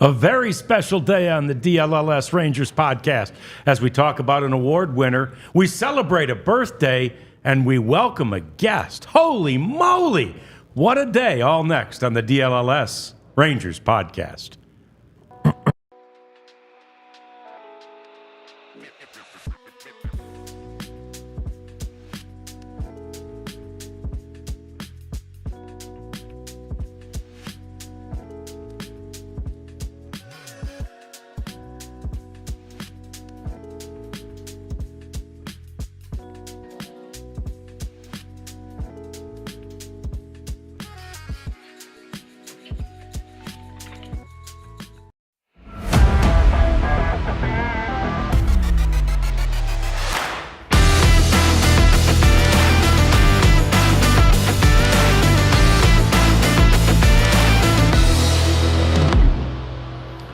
A very special day on the DLLS Rangers podcast. As we talk about an award winner, we celebrate a birthday, and we welcome a guest. Holy moly! What a day. All next on the DLLS Rangers podcast.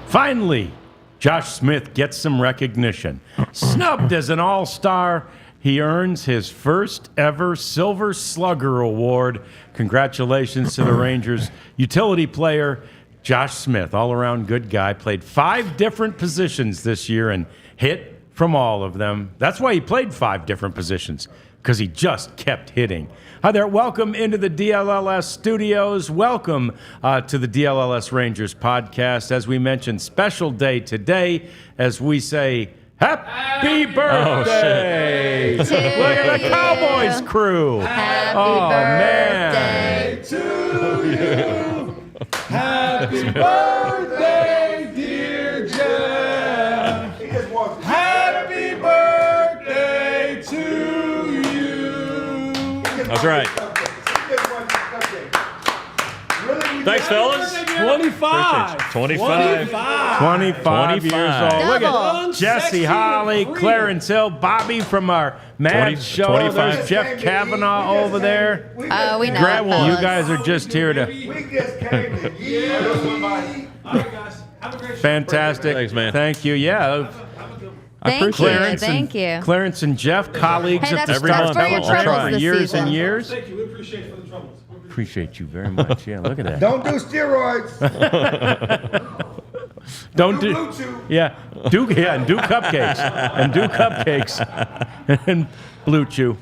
Finally, Josh Smith gets some recognition. Snubbed as an all-star, he earns his first ever Silver Slugger award. Congratulations to the Rangers utility player, Josh Smith. All-around good guy. Played 5 different positions this year and hit from all of them. That's why he played 5 different positions, because he just kept hitting. Hi there. Welcome into the DLLS studios. Welcome to the DLLS Rangers podcast. As we mentioned, special day today as we say, Happy birthday! Look at the Cowboys crew. Happy birthday to you. Happy birthday, dear Jeff. Happy birthday to you. That's right. Thanks, fellas. 25. 25. 25 years old. Look Double. at Jesse Holly, Clarence Hill, Bobby from our Mad show. 25. There's Jeff Kavanaugh over there. We know. You guys are just here to... We just came to you. All right, guys. Have a great show. Fantastic. Thanks, man. Thank you. Yeah. Thank you. Thank you. Clarence and Jeff, colleagues Hey, at the that's Every month, for your I'll troubles try. this years season. and years. Thank you. We appreciate it for the troubles. Appreciate you very much. Yeah, look at that. Don't do steroids. Don't do. Bluetooth. Yeah, and do cupcakes and Blue Chew.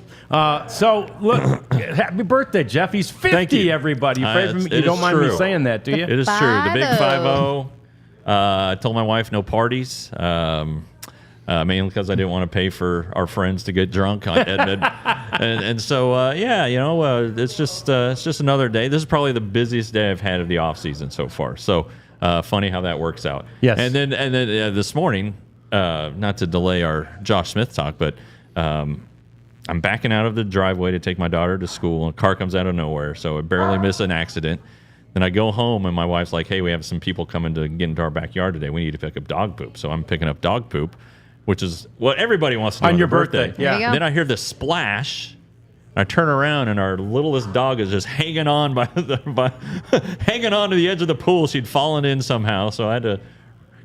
So look, happy birthday, Jeff. He's 50. Thank you. Everybody, you It don't is mind me true. saying that, do you? It is true. The big 5-0. 5-0. I told my wife no parties, mainly because I didn't want to pay for our friends to get drunk on Edmund. and so, it's just another day. This is probably the busiest day I've had of the off season so far. So funny how that works out. Yes. And then this morning, not to delay our Josh Smith talk, but I'm backing out of the driveway to take my daughter to school, and a car comes out of nowhere, so I barely miss an accident. Then I go home, and my wife's like, hey, we have some people coming to get into our backyard today. We need to pick up dog poop. So I'm picking up dog poop, which is what everybody wants to do On your their birthday, yeah. There you go. Then I hear the splash. I turn around, and our littlest dog is just hanging on hanging on to the edge of the pool. She'd fallen in somehow, so I had to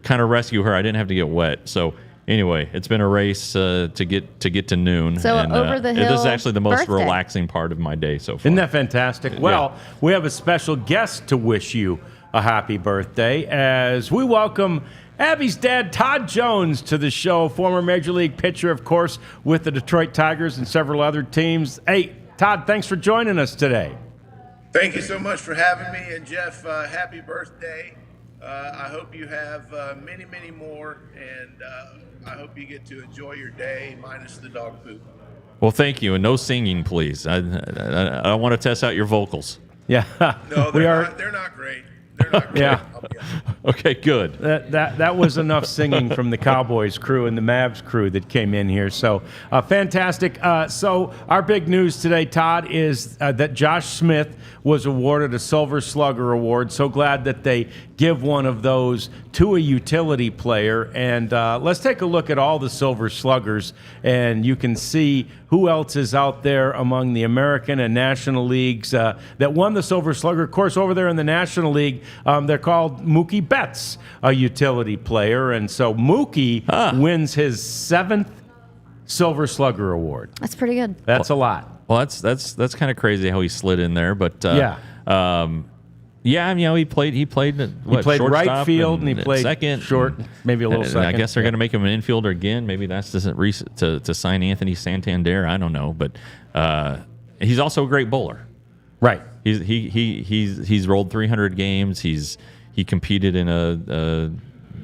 kind of rescue her. I didn't have to get wet. So anyway, it's been a race to get to noon. So over the hill This is actually the most birthday. relaxing part of my day so far. Isn't that fantastic? Well, we have a special guest to wish you a happy birthday as we welcome Abby's dad, Todd Jones, to the show. Former Major League pitcher, of course, with the Detroit Tigers and several other teams. Hey, Todd, thanks for joining us today. Thank you so much for having me. And Jeff, happy birthday. I hope you have many, many more. And I hope you get to enjoy your day minus the dog poop. Well, thank you, and no singing, please. I want to test out your vocals. Yeah, No, they're not great. They're not great. Yeah. I'll be honest. Okay, good. That was enough singing from the Cowboys crew and the Mavs crew that came in here. So fantastic. So our big news today, Todd, is that Josh Smith was awarded a Silver Slugger award. So glad that they give one of those to a utility player. And let's take a look at all the Silver Sluggers, and you can see who else is out there among the American and National Leagues that won the Silver Slugger. Of course, over there in the National League, they're called Mookie Betts, a utility player. And so Mookie wins his 7th Silver Slugger award. That's pretty good. That's a lot. Well, that's kind of crazy how he slid in there, but Yeah, he played. He played He played right shortstop field and he played second, short, maybe a little and second. I guess they're going to make him an infielder again. Maybe that's to sign Anthony Santander. I don't know, but he's also a great bowler. Right. He's rolled 300 games. He competed in a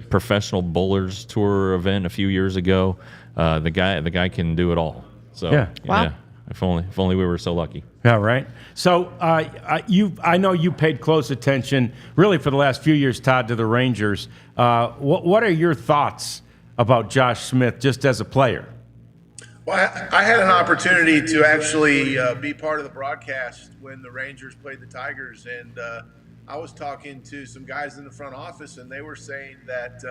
professional bowlers tour event a few years ago. The guy can do it all. So Yeah. Wow. yeah. If only we were so lucky. Yeah, right. So I know you paid close attention, really, for the last few years, Todd, to the Rangers. What are your thoughts about Josh Smith just as a player? Well, I had an opportunity to actually be part of the broadcast when the Rangers played the Tigers, and I was talking to some guys in the front office, and they were saying that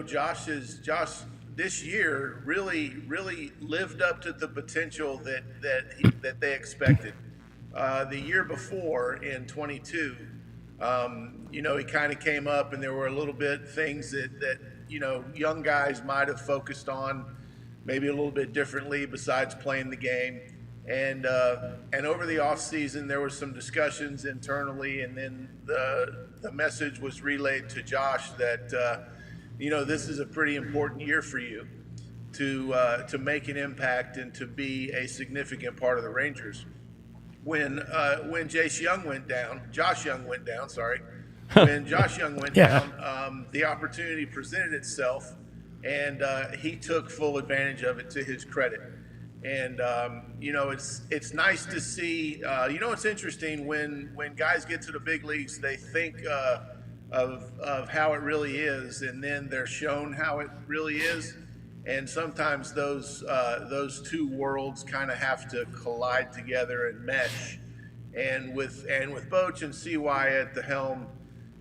Josh this year really lived up to the potential that they expected. The year before, in 22, he kind of came up, and there were a little bit things that young guys might have focused on maybe a little bit differently besides playing the game. And over the off season, there were some discussions internally, and then the message was relayed to Josh that this is a pretty important year for you to make an impact and to be a significant part of the Rangers. When Josh Young went down, the opportunity presented itself, and he took full advantage of it, to his credit. And it's nice to see. It's interesting when guys get to the big leagues, they think of how it really is, and then they're shown how it really is. And sometimes those two worlds kind of have to collide together and mesh. And with Boch and CY at the helm,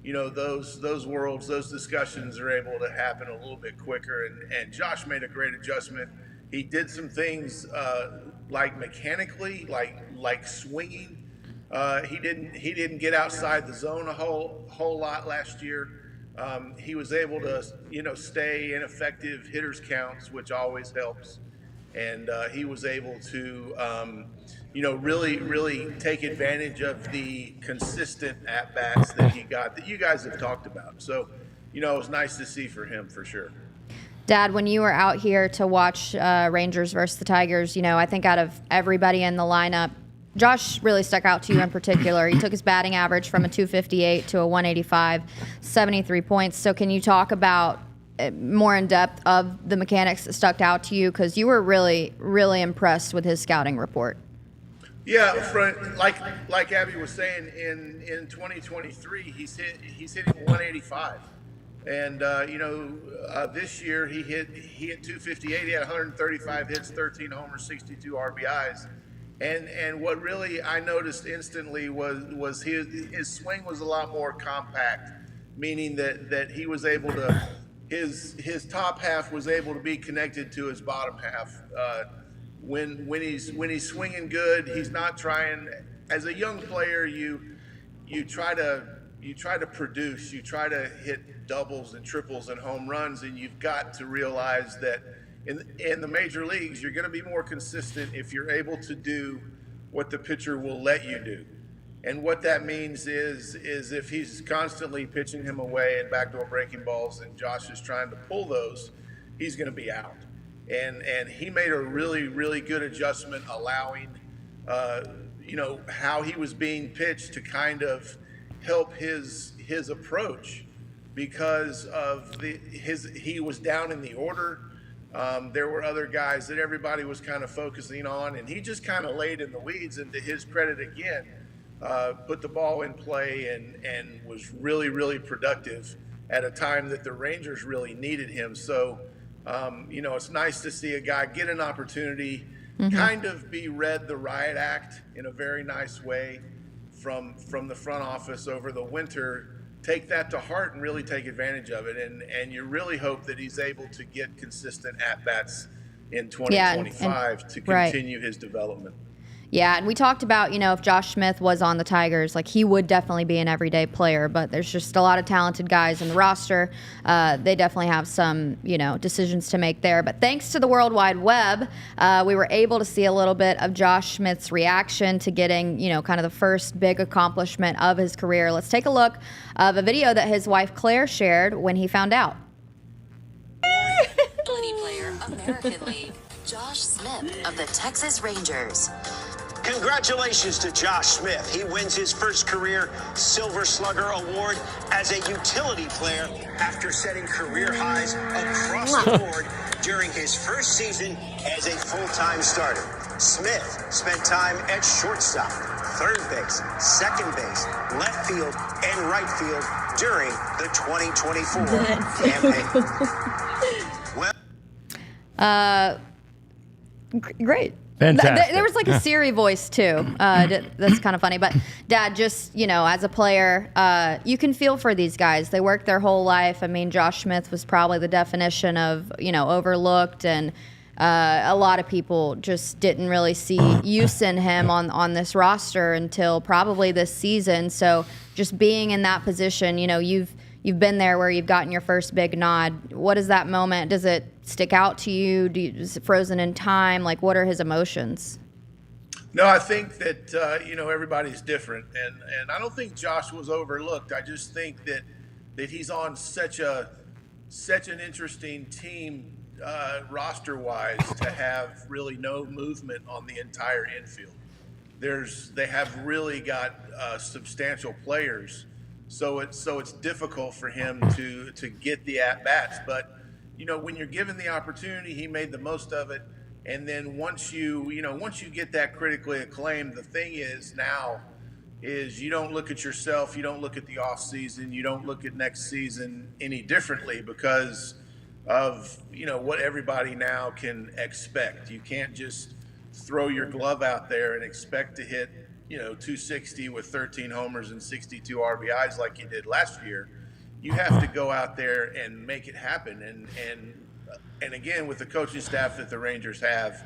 those worlds, those discussions are able to happen a little bit quicker. And Josh made a great adjustment. He did some things like mechanically, like swinging. He didn't get outside the zone a whole lot last year. He was able to stay in effective hitters counts, which always helps. And he was able to really take advantage of the consistent at bats that he got, that you guys have talked about. So it was nice to see for him, for sure. Dad, when you were out here to watch Rangers versus the Tigers, I think out of everybody in the lineup, Josh really stuck out to you in particular. He took his batting average from a 258 to a 185, 73 points. So can you talk about more in depth of the mechanics that stuck out to you? Because you were really, really impressed with his scouting report. Yeah, like Abby was saying, in 2023, he's hitting 185. And this year he hit 258. He had 135 hits, 13 homers, 62 RBIs. And what really I noticed instantly was his swing was a lot more compact, meaning that he was able to his top half was able to be connected to his bottom half. When he's swinging good, he's not trying. As a young player, you try to produce, you try to hit doubles and triples and home runs, and you've got to realize that in the major leagues, you're going to be more consistent if you're able to do what the pitcher will let you do. And what that means is if he's constantly pitching him away and backdoor breaking balls, and Josh is trying to pull those, he's going to be out. And he made a really, really good adjustment, allowing how he was being pitched to kind of help his approach, because of he was down in the order. There were other guys that everybody was kind of focusing on, and he just kind of laid in the weeds, and to his credit again, put the ball in play and was really, really productive at a time that the Rangers really needed him. So, it's nice to see a guy get an opportunity, kind of be read the riot act in a very nice way from the front office over the winter, take that to heart and really take advantage of it. And you really hope that he's able to get consistent at-bats in 2025 to continue his development. Yeah, and we talked about, if Josh Smith was on the Tigers, like he would definitely be an everyday player, but there's just a lot of talented guys in the roster. They definitely have some, decisions to make there. But thanks to the World Wide Web, we were able to see a little bit of Josh Smith's reaction to getting, kind of the first big accomplishment of his career. Let's take a look of a video that his wife Claire shared when he found out. Utility player, American League, Josh Smith of the Texas Rangers. Congratulations to Josh Smith. He wins his first career Silver Slugger award as a utility player after setting career highs across the board during his first season as a full-time starter. Smith spent time at shortstop, third base, second base, left field, and right field during the 2024 campaign. Great. Fantastic. There was like a Siri voice too. That's kind of funny. But Dad, just, as a player, you can feel for these guys. They worked their whole life. I mean, Josh Smith was probably the definition of, overlooked, and a lot of people just didn't really see use in him on this roster until probably this season. So just being in that position, you've been there where you've gotten your first big nod. What is that moment? Does it stick out to you? Is it frozen in time? Like, what are his emotions? No, I think that, everybody's different. And I don't think Josh was overlooked. I just think that he's on such an interesting team roster-wise to have really no movement on the entire infield. They have really got substantial players. So it's difficult for him to get the at-bats. But, when you're given the opportunity, he made the most of it. And then once you get that critically acclaimed, the thing is now is you don't look at yourself, you don't look at the off season, you don't look at next season any differently because of, what everybody now can expect. You can't just throw your glove out there and expect to hit 260 with 13 homers and 62 RBIs like you did last year. You have to go out there and make it happen. And again, with the coaching staff that the Rangers have,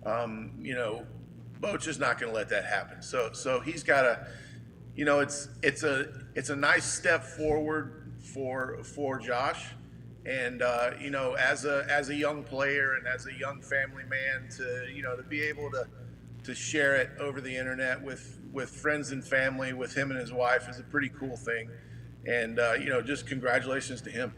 Boch is not going to let that happen. So he's got to, it's a nice step forward for Josh. And as a young player and as a young family man, to be able to share it over the internet with friends and family, with him and his wife, is a pretty cool thing. And, just congratulations to him.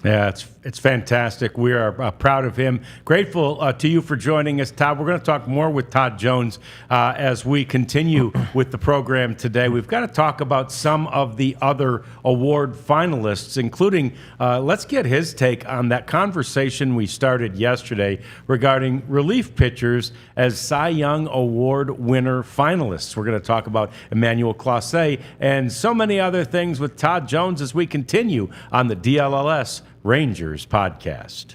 Yeah, it's fantastic. We are proud of him. Grateful to you for joining us, Todd. We're going to talk more with Todd Jones as we continue with the program today. We've got to talk about some of the other award finalists, including let's get his take on that conversation we started yesterday regarding relief pitchers as Cy Young Award winner finalists. We're going to talk about Emmanuel Clase and so many other things with Todd Jones as we continue on the DLLS Rangers podcast.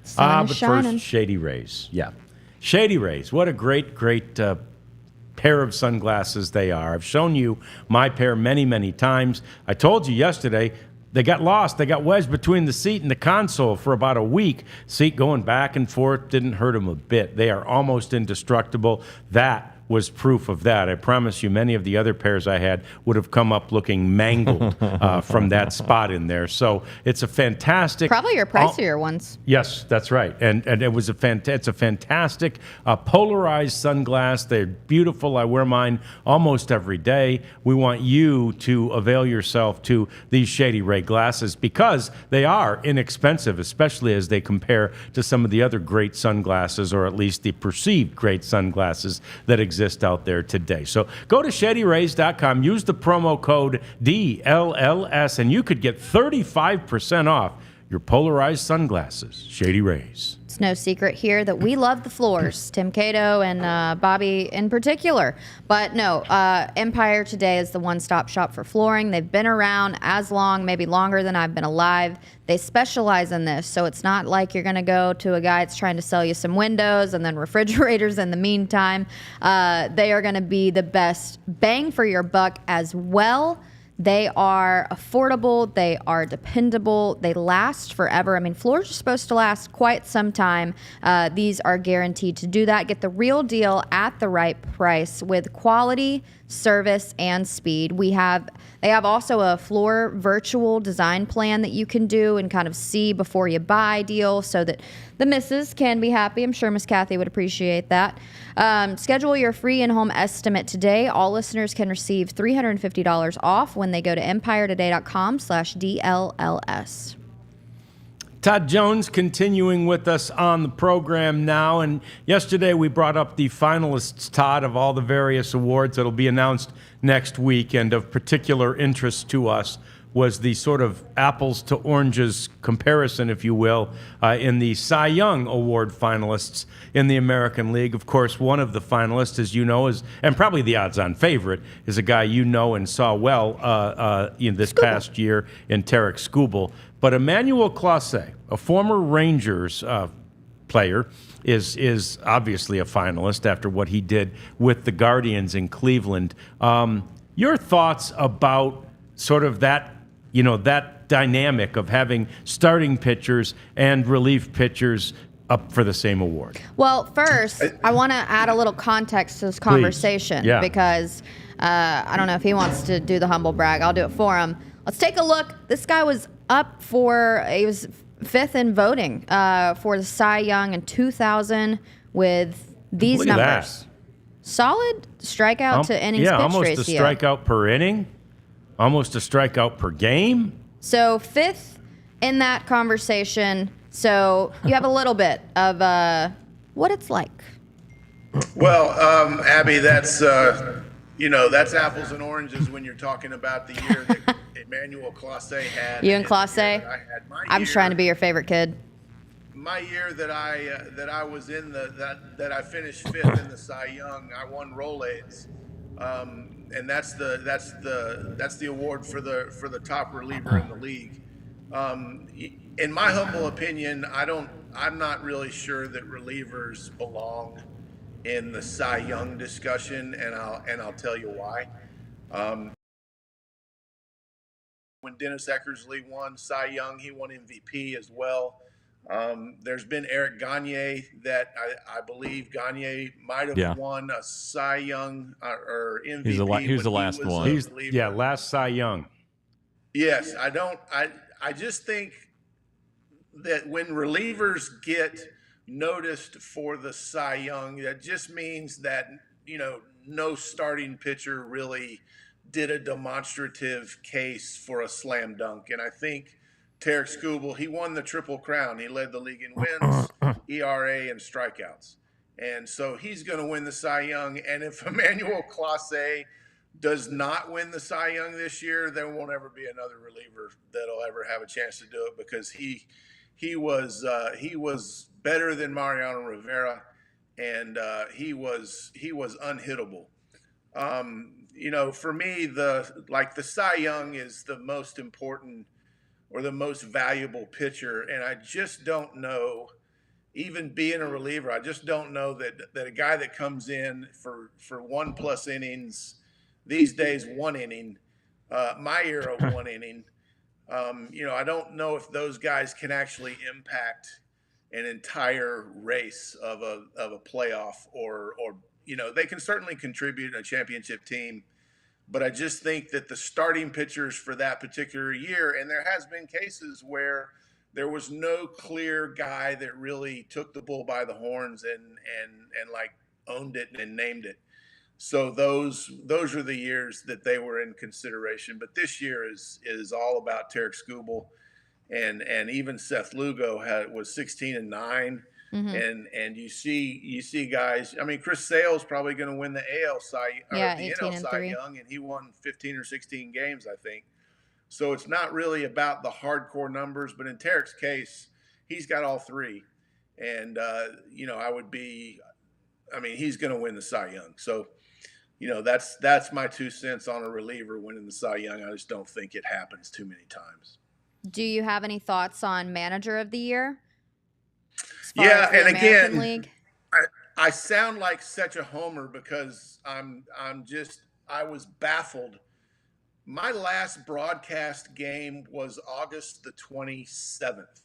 Sun is but shining. first, Shady Rays. Yeah. Shady Rays. What a great pair of sunglasses they are. I've shown you my pair many, many times. I told you yesterday they got lost. They got wedged between the seat and the console for about a week. Seat going back and forth didn't hurt them a bit. They are almost indestructible. That was proof of that. I promise you many of the other pairs I had would have come up looking mangled from that spot in there. So it's a fantastic... Probably your pricier ones. Yes, that's right. And it was it's a fantastic polarized sunglass. They're beautiful. I wear mine almost every day. We want you to avail yourself to these Shady Ray glasses because they are inexpensive, especially as they compare to some of the other great sunglasses, or at least the perceived great sunglasses that exist out there today. So go to ShadyRays.com, use the promo code DLLS, and you could get 35% off your polarized sunglasses. Shady Rays. It's no secret here that we love the floors, Tim Cato and Bobby in particular. But no, Empire today is the one-stop shop for flooring. They've been around as long, maybe longer than I've been alive. They specialize in this, so it's not like you're going to go to a guy that's trying to sell you some windows and then refrigerators in the meantime. They are going to be the best bang for your buck as well. They are affordable. They are dependable. They last forever. I mean, floors are supposed to last quite some time. These are guaranteed to do that. Get the real deal at the right price with quality, service, and speed. They have also a floor virtual design plan that you can do and kind of see before you buy deal so that the missus can be happy. I'm sure Miss Kathy would appreciate that. Schedule your free in-home estimate today. All listeners can receive $350 off when they go to empiretoday.com/DLLS. Todd Jones continuing with us on the program now. And yesterday we brought up the finalists, Todd, of all the various awards that will be announced next week. And of particular interest to us was the sort of apples to oranges comparison, if you will, in the Cy Young Award finalists in the American League. Of course, one of the finalists, as you know, and probably the odds-on favorite, is a guy you know and saw well in this past year in Tarek Skubal. But Emmanuel Clase, a former Rangers player, is obviously a finalist after what he did with the Guardians in Cleveland. Your thoughts about sort of that dynamic of having starting pitchers and relief pitchers up for the same award? Well, first, I want to add a little context to this conversation because I don't know if he wants to do the humble brag. I'll do it for him. Let's take a look. This guy was he was fifth in voting for the Cy Young in 2000 with these Look at numbers. that. Solid strikeout to innings pitched almost ratio. a strikeout per inning, almost a strikeout per game. So fifth in that conversation. So you have a little bit of what it's like. Well, Abby, that's that's apples and oranges when you're talking about the year that Emmanuel Clase had. You and Clase? I'm trying to be your favorite kid. My year that I was in that I finished fifth in the Cy Young, I won Rolaids, and that's the award for the top reliever in the league. In my humble opinion, I'm not really sure that relievers belong in the Cy Young discussion, and I'll tell you why. When Dennis Eckersley won Cy Young, he won MVP as well. There's been Eric Gagne that I believe Gagne might have won a Cy Young or MVP. He was the last one. Last Cy Young. Yes, I just think that when relievers get noticed for the Cy Young, that just means that no starting pitcher really did a demonstrative case for a slam dunk. And I think Tarek Skubal, he won the Triple Crown. He led the league in wins, ERA, and strikeouts. And so he's going to win the Cy Young. And if Emmanuel Clase does not win the Cy Young this year, there won't ever be another reliever that'll ever have a chance to do it, because he was better than Mariano Rivera, and he was unhittable. For me, the Cy Young is the most important or the most valuable pitcher, and I just don't know, even being a reliever, I just don't know that a guy that comes in for 1+ innings, these days 1 inning, my era 1 inning, I don't know if those guys can actually impact an entire race of a playoff or they can certainly contribute in a championship team. But I just think that the starting pitchers for that particular year, and there has been cases where there was no clear guy that really took the bull by the horns and like owned it and named it. So those are the years that they were in consideration. But this year is all about Tarek Skubal, and even Seth Lugo was 16-9. Mm-hmm. And you see guys. I mean, Chris Sale's probably going to win the AL Cy or the NL Cy Young, and he won 15 or 16 games, I think. So it's not really about the hardcore numbers, but in Tarek's case, he's got all three, and he's going to win the Cy Young. So, that's my 2 cents on a reliever winning the Cy Young. I just don't think it happens too many times. Do you have any thoughts on Manager of the Year? Yeah, and again, I sound like such a homer because I was baffled my last broadcast game was August the 27th,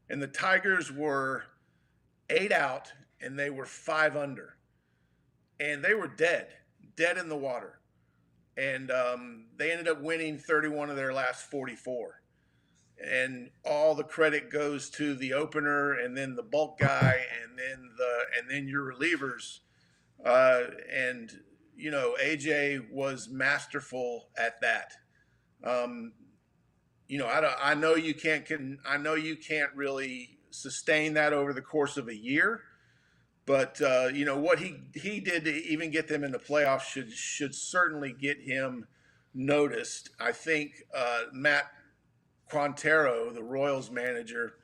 and the Tigers were 8 out and they were 5 under, and they were dead in the water. And they ended up winning 31 of their last 44. And all the credit goes to the opener, and then the bulk guy, and then your relievers. And you know, AJ was masterful at that. You know, I know you can't really sustain that over the course of a year. But you know what he did to even get them in the playoffs should certainly get him noticed. I think Matt Quintero, the Royals manager,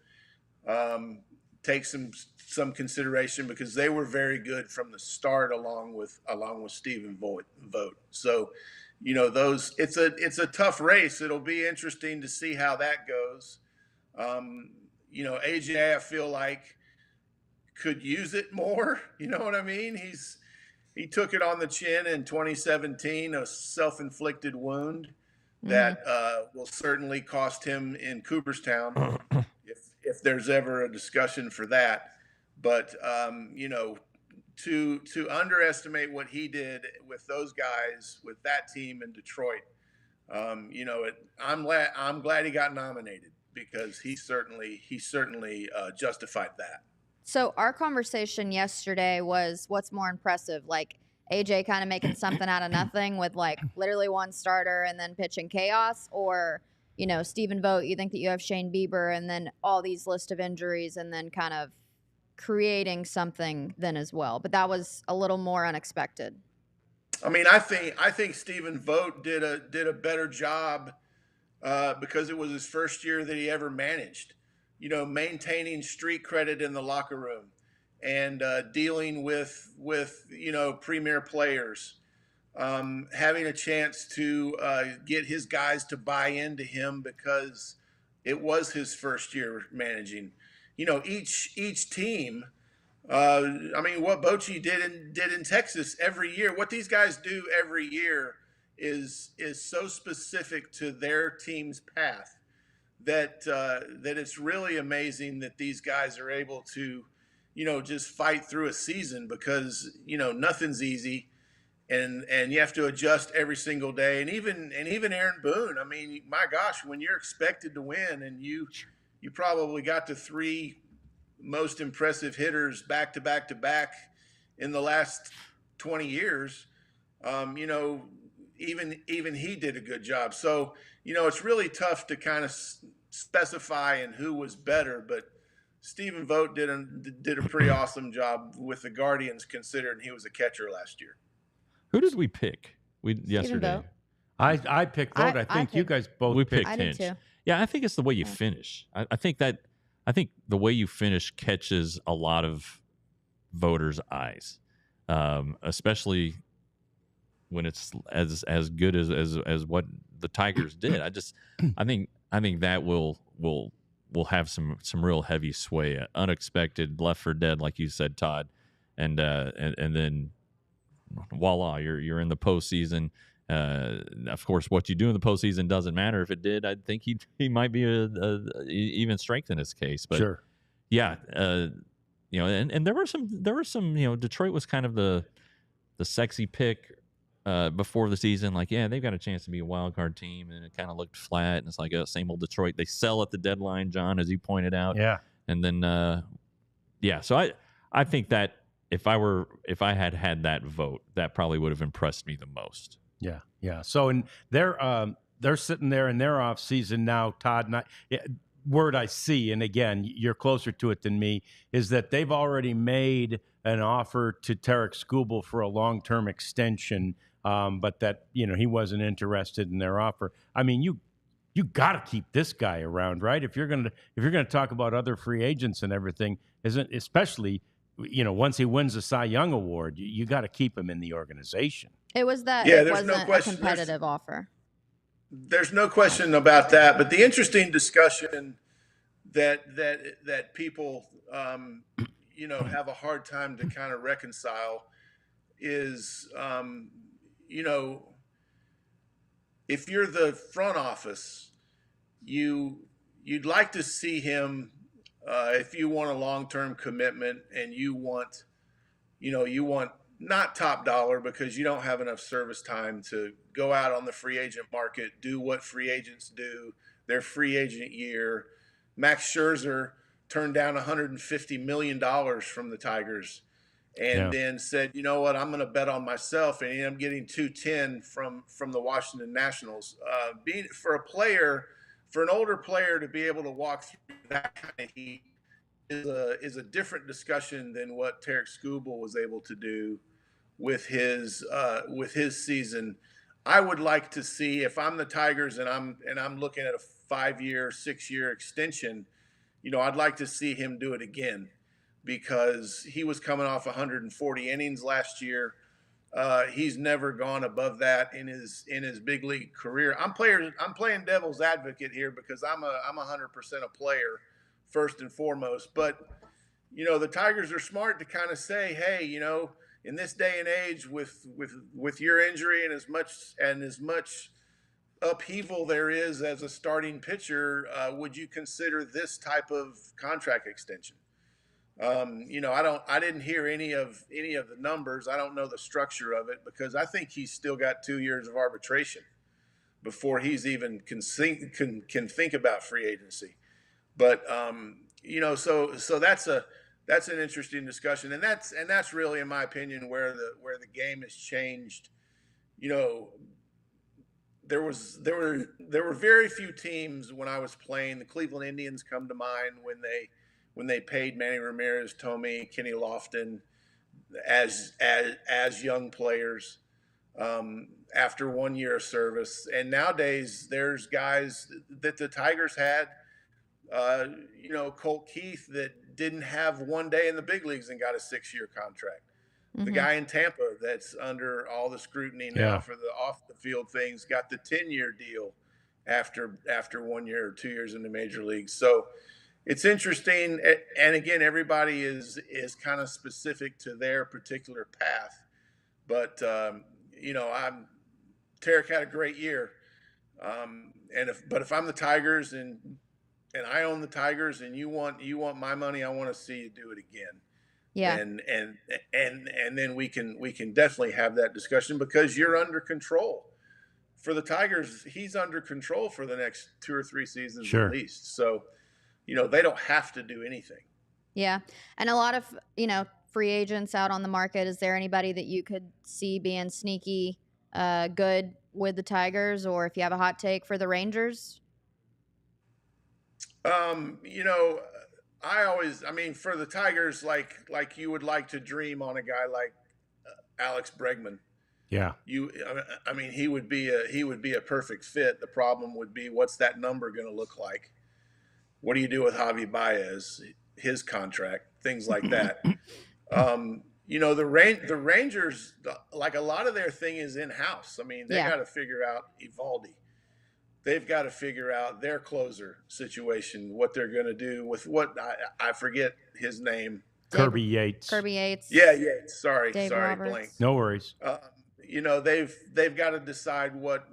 takes some consideration because they were very good from the start, along with Stephen Vogt. So, you know, it's a tough race. It'll be interesting to see how that goes. You know, AJ, I feel like, could use it more. You know what I mean? He took it on the chin in 2017, a self-inflicted wound that will certainly cost him in Cooperstown if there's ever a discussion for that. But you know, to underestimate what he did with those guys, with that team in Detroit, you know, I'm glad he got nominated because he certainly justified that. So our conversation yesterday was what's more impressive, like AJ kind of making something out of nothing with like literally one starter and then pitching chaos, or, you know, Stephen Vogt, you think that you have Shane Bieber and then all these list of injuries and then kind of creating something then as well. But that was a little more unexpected. I mean, I think Stephen Vogt did a better job because it was his first year that he ever managed. You know, maintaining street credit in the locker room and dealing with you know, premier players, having a chance to get his guys to buy into him because it was his first year managing. You know, each team. I mean, what Bochy did in Texas every year, what these guys do every year is so specific to their team's path that it's really amazing that these guys are able to, you know, just fight through a season because, you know, nothing's easy, and you have to adjust every single day. And even Aaron Boone, I mean, my gosh, when you're expected to win and you probably got the 3 most impressive hitters back to back in the last 20 years, you know, even he did a good job. So, you know, it's really tough to kind of specify and who was better, but Stephen Vogt did a pretty awesome job with the Guardians, considering he was a catcher last year. Who did we pick? Yesterday. I picked Vogt. I think you guys both picked Hinch. Too. Yeah, I think it's the way you finish. I think the way you finish catches a lot of voters' eyes, especially when it's as good as what the Tigers did. I think that will have some real heavy sway, unexpected, left for dead, like you said, Todd, and then voila, you're in the postseason. Of course, what you do in the postseason doesn't matter. If it did, I think he might be even strengthen his case. But sure, yeah, you know, and there were some, you know, Detroit was kind of the sexy pick before the season. Like, yeah, they've got a chance to be a wild card team, and it kind of looked flat. And it's like same old Detroit. They sell at the deadline, John, as you pointed out. Yeah, and then yeah, so I think that if I had that vote, that probably would have impressed me the most. Yeah. So they're sitting there in their off season now, Todd. And word I see, and again, you're closer to it than me, is that they've already made an offer to Tarek Skubal for a long-term extension, but that, you know, he wasn't interested in their offer. I mean, you got to keep this guy around, right? If you're gonna talk about other free agents and everything, especially, you know, once he wins the Cy Young Award, you got to keep him in the organization. It was that Yeah, it there's wasn't no question. a competitive offer. There's no question about that. But the interesting discussion that people you know, have a hard time to kind of reconcile is you know, if you're the front office, you'd like to see him, if you want a long-term commitment and you want not top dollar because you don't have enough service time to go out on the free agent market, do what free agents do, their free agent year. Max Scherzer turned down $150 million from the Tigers and then said, you know what, I'm going to bet on myself. And I'm getting 210 from the Washington Nationals. For an older player to be able to walk through that kind of heat is a different discussion than what Tarek Skubal was able to do with his season. I would like to see, if I'm the Tigers and I'm looking at a 5-year, 6-year extension, I'd like to see him do it again because he was coming off 140 innings last year. He's never gone above that in his big league career. I'm playing devil's advocate here because I'm 100% a player first and foremost. But the Tigers are smart to kind of say, hey, in this day and age with your injury and as much upheaval there is as a starting pitcher, would you consider this type of contract extension? I didn't hear any of the numbers. I don't know the structure of it because I think he's still got 2 years of arbitration before he's even can think about free agency. But so that's an interesting discussion, and that's really, in my opinion, where the game has changed. There were very few teams when I was playing. The Cleveland Indians come to mind when they paid Manny Ramirez, Tommy, Kenny Lofton as young players after 1 year of service. And nowadays there's guys that the Tigers had, Colt Keith, that didn't have 1 day in the big leagues and got a 6-year contract. Mm-hmm. The guy in Tampa that's under all the scrutiny now for the off the field things got the 10-year deal after 1 year or 2 years in the major leagues. So it's interesting. And again, everybody is kind of specific to their particular path. But, Tarek had a great year. But if I'm the Tigers and I own the Tigers and you want my money, I want to see you do it again. Yeah. And then we can definitely have that discussion because you're under control. For the Tigers, he's under control for the next 2 or 3 seasons at least. So, they don't have to do anything. Yeah. And a lot of, free agents out on the market, is there anybody that you could see being sneaky good with the Tigers, or if you have a hot take for the Rangers? For the Tigers, like you would like to dream on a guy like Alex Bregman. Yeah. He would be a perfect fit. The problem would be, what's that number going to look like? What do you do with Javi Baez, his contract, things like that. The Rangers, like a lot of their thing is in-house. They got to figure out Evaldi. They've got to figure out their closer situation, what they're going to do with I forget his name. Kirby Yates. Yeah, Yates. Sorry, Roberts. blank. No worries. They've got to decide what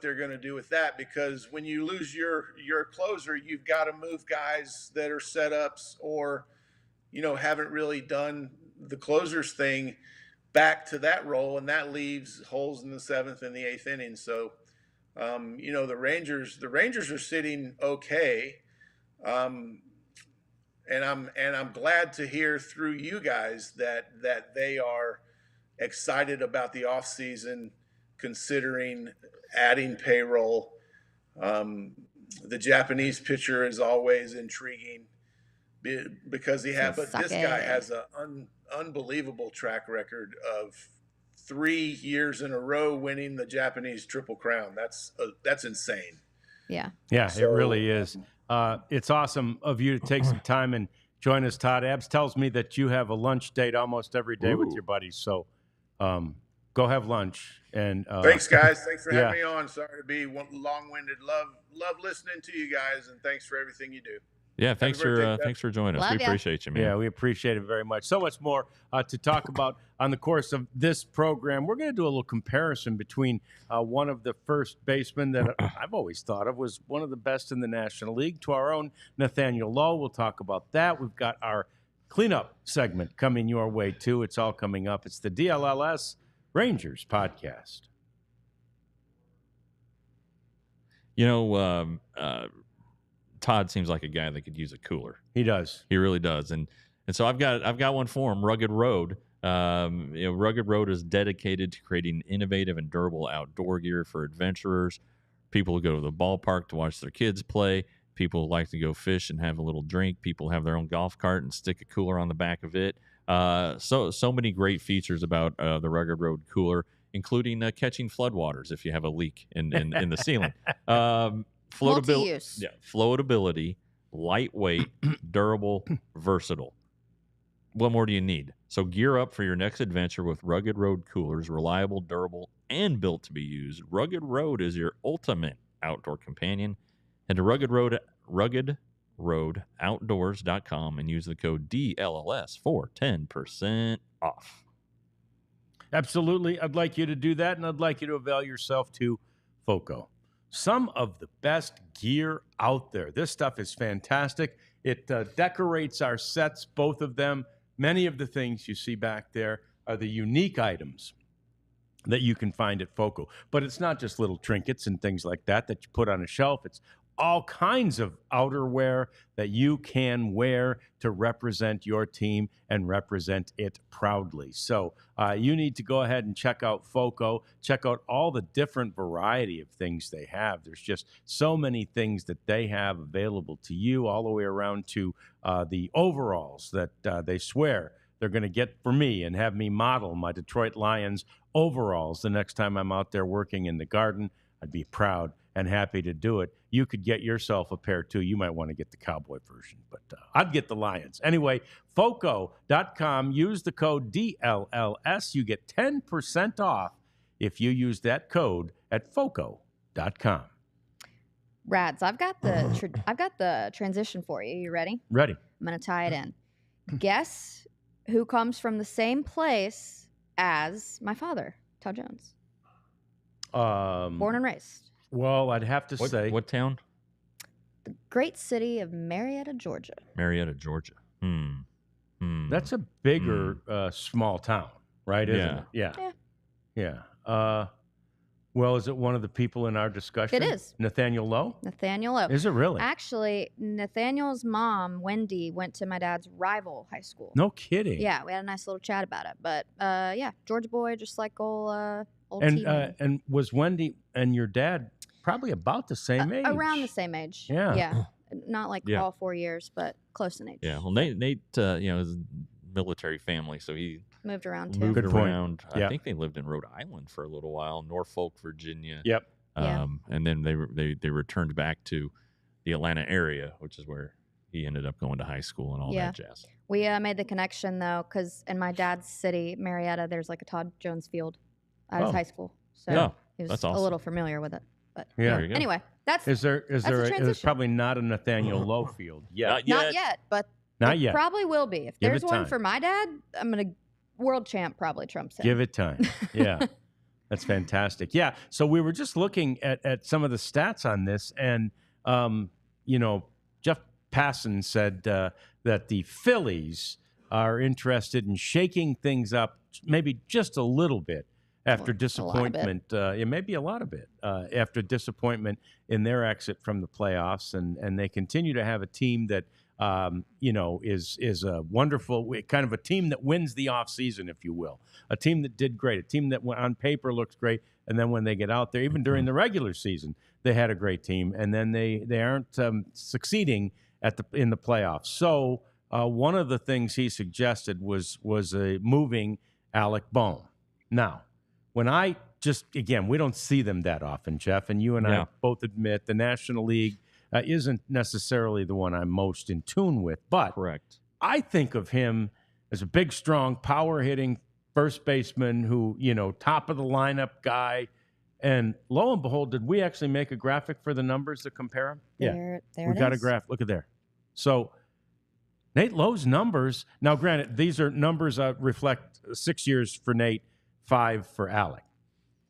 they're going to do with that, because when you lose your closer, you've got to move guys that are setups or haven't really done the closer's thing back to that role, and that leaves holes in the 7th and the 8th inning. So the Rangers are sitting okay, and I'm glad to hear through you guys that they are excited about the offseason, considering adding payroll. The Japanese pitcher is always intriguing because this guy has an unbelievable track record of 3 years in a row winning the Japanese Triple Crown. That's insane. Yeah. Yeah, so, it really is. It's awesome of you to take some time and join us, Todd. Abs tells me that you have a lunch date almost every day with your buddies. So go have lunch. And thanks, guys. Thanks for having me on. Sorry to be long-winded. Love listening to you guys, and thanks for everything you do. Yeah, thanks for joining us. Love We ya. appreciate you, man. Yeah, we appreciate it very much. So much more to talk about on the course of this program. We're going to do a little comparison between one of the first basemen that I've always thought of was one of the best in the National League to our own Nathaniel Lowe. We'll talk about that. We've got our cleanup segment coming your way, too. It's all coming up. It's the DLLS Rangers podcast. You know, Todd seems like a guy that could use a cooler. He does. He really does, and so I've got one for him. Rugged Road. Rugged Road is dedicated to creating innovative and durable outdoor gear for adventurers, people who go to the ballpark to watch their kids play, people who like to go fish and have a little drink, people who have their own golf cart and stick a cooler on the back of it. So many great features about the Rugged Road cooler, including catching floodwaters if you have a leak in the ceiling. Multi-use. Floatability, lightweight, durable, versatile. What more do you need? So gear up for your next adventure with Rugged Road coolers, reliable, durable, and built to be used. Rugged Road is your ultimate outdoor companion. Head to ruggedroadoutdoors.com and use the code DLLS for 10% off. Absolutely. I'd like you to do that, and I'd like you to avail yourself to FOCO. Some of the best gear out there. This stuff is fantastic. It decorates our sets, both of them. Many of the things you see back there are the unique items that you can find at FOCO. But it's not just little trinkets and things like that you put on a shelf. It's all kinds of outerwear that you can wear to represent your team and represent it proudly. So you need to go ahead and check out FOCO. Check out all the different variety of things they have. There's just so many things that they have available to you, all the way around to the overalls that they swear they're going to get for me and have me model my Detroit Lions overalls the next time I'm out there working in the garden. I'd be proud and happy to do it. You could get yourself a pair too. You might want to get the cowboy version, but I'd get the Lions. Anyway, FOCO.com. Use the code DLLS. You get 10% off if you use that code at FOCO.com. Rads, I've got the transition for you. You ready? Ready. I'm going to tie it in. Guess who comes from the same place as my father, Todd Jones? Born and raised. Well, I'd have to say. What town? The great city of Marietta, Georgia. Marietta, Georgia. That's a bigger small town, right? Isn't it? Yeah. Well, is it one of the people in our discussion? It is. Nathaniel Lowe? Nathaniel Lowe. Is it really? Actually, Nathaniel's mom, Wendy, went to my dad's rival high school. No kidding. Yeah, we had a nice little chat about it. But yeah, Georgia boy, just like old and and was Wendy and your dad probably about the same age? Around the same age. Yeah. Yeah. Not like all 4 years, but close in age. Yeah. Well, Nate is a military family, so he moved around too. moved Good point. around. Yeah. I think they lived in Rhode Island for a little while, Norfolk, Virginia. Yep. And then they returned back to the Atlanta area, which is where he ended up going to high school and all that jazz. We made the connection though, because in my dad's city, Marietta, there's like a Todd Jones field at his high school, so he was that's awesome. a little familiar with it. But Yeah. There you go. anyway, that's Is there a there's transition. probably not a Nathaniel Lowe field yet. Not yet, but Not it yet. probably will be. If Give there's it one time. for my dad, I'm gonna world champ probably trumps him. Give it time. Yeah. That's fantastic. Yeah. So we were just looking at some of the stats on this, and Jeff Passan said that the Phillies are interested in shaking things up maybe just a little bit after disappointment. Maybe a lot of it after disappointment in their exit from the playoffs, and they continue to have a team that is a wonderful kind of a team that wins the offseason, if you will. A team that did great, a team that on paper looks great, and then when they get out there, even during the regular season, they had a great team, and then they aren't succeeding in the playoffs. So one of the things he suggested was moving Alec Bohm. Now, when we don't see them that often, Jeff, and you and I both admit the National League isn't necessarily the one I'm most in tune with, but Correct. I think of him as a big, strong, power-hitting first baseman who, top of the lineup guy. And lo and behold, did we actually make a graphic for the numbers to compare him? There we it got is. a graph. Look at there. So Nate Lowe's numbers, now granted, these are numbers reflect 6 years for Nate, 5 for Alec,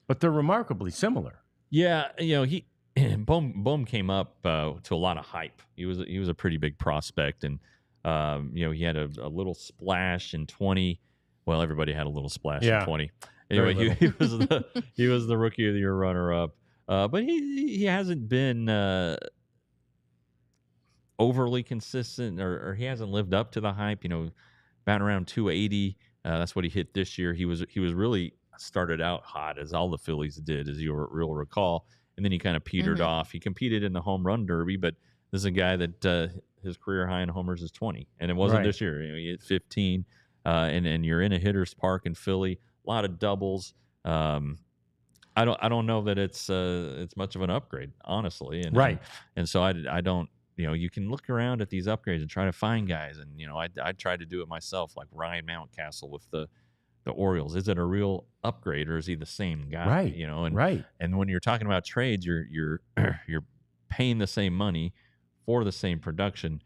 but they're remarkably similar. Yeah, he Bohm came up to a lot of hype. He was a pretty big prospect, and he had a little splash in 20. Well, everybody had a little splash in 20. Anyway, he was the rookie of the year runner up, but he hasn't been overly consistent, or he hasn't lived up to the hype. About around 280. That's what he hit this year. He was really started out hot, as all the Phillies did, as you'll recall, and then he kind of petered off. He competed in the home run derby, but this is a guy that his career high in homers is 20, and it wasn't this year. He hit 15, and you're in a hitter's park in Philly. A lot of doubles. I don't know that it's much of an upgrade, honestly. And so I don't. You can look around at these upgrades and try to find guys, and I tried to do it myself, like Ryan Mountcastle with the Orioles. Is it a real upgrade, or is he the same guy? Right. And when you're talking about trades, you're paying the same money for the same production.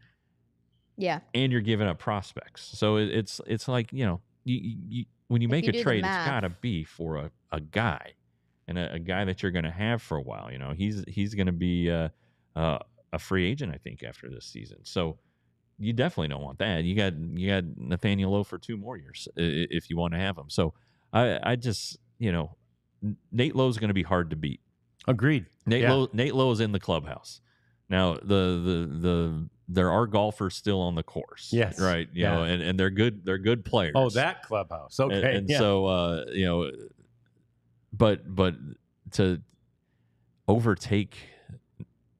Yeah. And you're giving up prospects. So it's like, you when you make a trade, it's got to be for a guy, and a guy that you're going to have for a while. He's going to be a free agent, I think, after this season. So you definitely don't want that. You got Nathaniel Lowe for 2 more years if you want to have him. So I just, Nate Lowe's going to be hard to beat. Agreed. Nate Lowe is in the clubhouse. Now there are golfers still on the course. Yes. Right. And they're good players. Oh, that clubhouse. Okay. And so but to overtake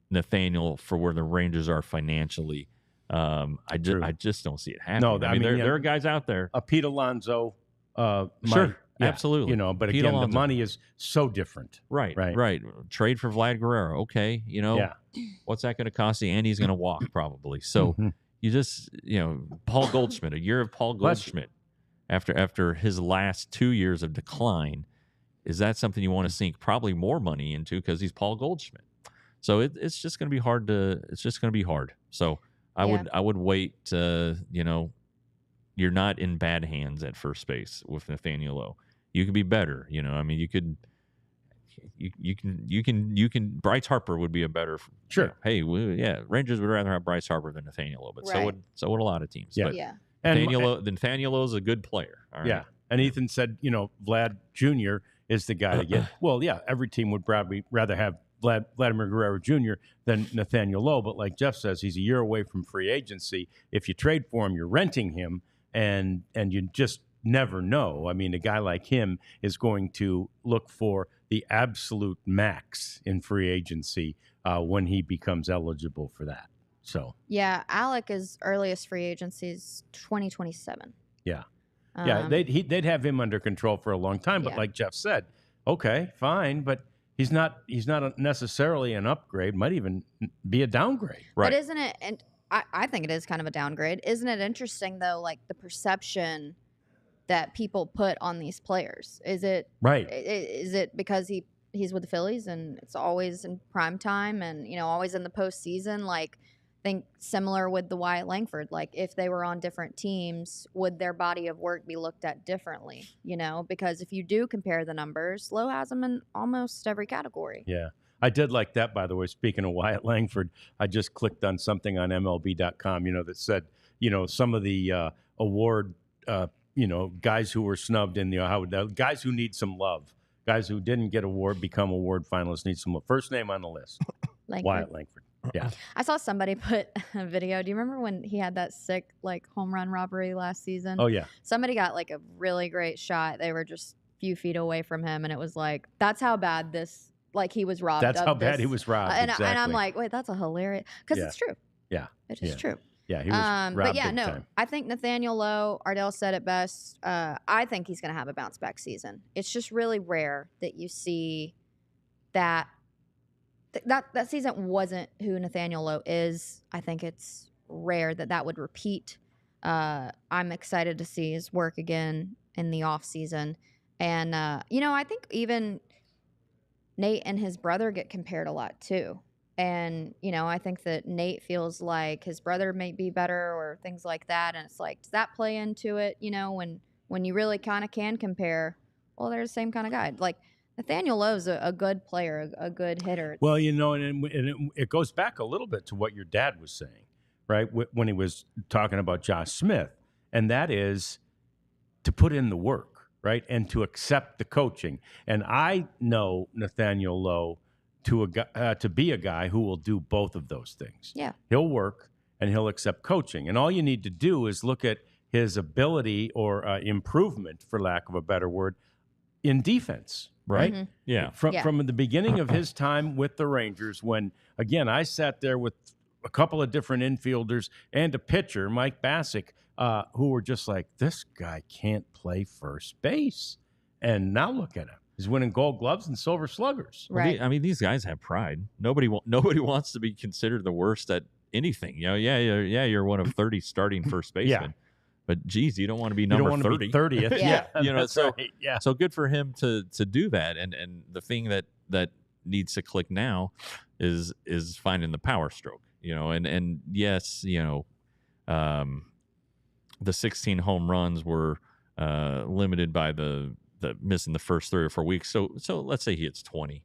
Nathaniel for where the Rangers are financially, I just don't see it happening. No, I mean there are guys out there. A Pete Alonso, Sure. Absolutely. But Pete again, Alonso. the money is so different. Right. Trade for Vlad Guerrero. Okay. What's that going to cost you? And he's going to walk probably. So you just, Paul Goldschmidt, a year of Paul Goldschmidt after his last 2 years of decline, is that something you want to sink probably more money into because he's Paul Goldschmidt? So it's just going to be hard So I would wait. You're not in bad hands at first base with Nathaniel Lowe. You could be better. You can. Bryce Harper would be a better. Sure. Rangers would rather have Bryce Harper than Nathaniel Lowe, but so would a lot of teams. Yeah. But Nathaniel Lowe is a good player. All right? Yeah. And Ethan said, Vlad Jr. is the guy to get. Well, yeah, every team would probably rather have Vladimir Guerrero Jr. than Nathaniel Lowe. But like Jeff says, he's a year away from free agency. If you trade for him, you're renting him, and you just never know. I mean, a guy like him is going to look for the absolute max in free agency when he becomes eligible for that. So yeah, Alec earliest free agency is 2027. Yeah. They'd have him under control for a long time. But like Jeff said, okay, fine, but he's not necessarily an upgrade. Might even be a downgrade. Right. But isn't it? And I think it is kind of a downgrade. Isn't it interesting though? Like the perception that people put on these players. Is it right? Is it because he's with the Phillies and it's always in prime time and always in the postseason? Like, I think similar with the Wyatt Langford. Like, if they were on different teams, would their body of work be looked at differently? Because if you do compare the numbers, Lowe has them in almost every category. Yeah. I did like that, by the way. Speaking of Wyatt Langford, I just clicked on something on MLB.com, that said, some of the award, guys who were snubbed in guys who need some love, guys who didn't get become award finalists need some love. First name on the list, Wyatt Langford. Yeah. I saw somebody put a video. Do you remember when he had that sick home run robbery last season? Oh yeah. Somebody got a really great shot. They were just a few feet away from him, and it was that's how bad this. He was robbed. That's how bad he was robbed. And exactly. and I'm like, wait, that's a hilarious because it's true. Yeah. It is true. Yeah, he was robbed but yeah, big no, time. I think Nathaniel Lowe, Ardell said it best. I think he's going to have a bounce back season. It's just really rare that you see that season wasn't who Nathaniel Lowe is. I think it's rare that would repeat. I'm excited to see his work again in the off season. And, I think even Nate and his brother get compared a lot too. And, I think that Nate feels like his brother may be better or things like that. And it's like, does that play into it? When you really kind of can compare, well, they're the same kind of guy. Like Nathaniel Lowe's a good player, a good hitter. Well, and it goes back a little bit to what your dad was saying, right? When he was talking about Josh Smith, and that is to put in the work, right? And to accept the coaching. And I know Nathaniel Lowe to be a guy who will do both of those things. Yeah. He'll work and he'll accept coaching. And all you need to do is look at his ability or improvement, for lack of a better word, in defense, right? Mm-hmm. Yeah. From the beginning of his time with the Rangers, when, again, I sat there with a couple of different infielders and a pitcher, Mike Bassick, who were just like, this guy can't play first base. And now look at him. He's winning Gold Gloves and Silver Sluggers. Right. These guys have pride. Nobody wants to be considered the worst at anything. You're one of 30 starting first basemen. Yeah. But geez, you don't want to be number 30. 30th. Yeah. So right. Yeah. So good for him to do that. And the thing that needs to click now is finding the power stroke. And yes, the 16 home runs were limited by the missing the first 3 or 4 weeks. So let's say he hits 20.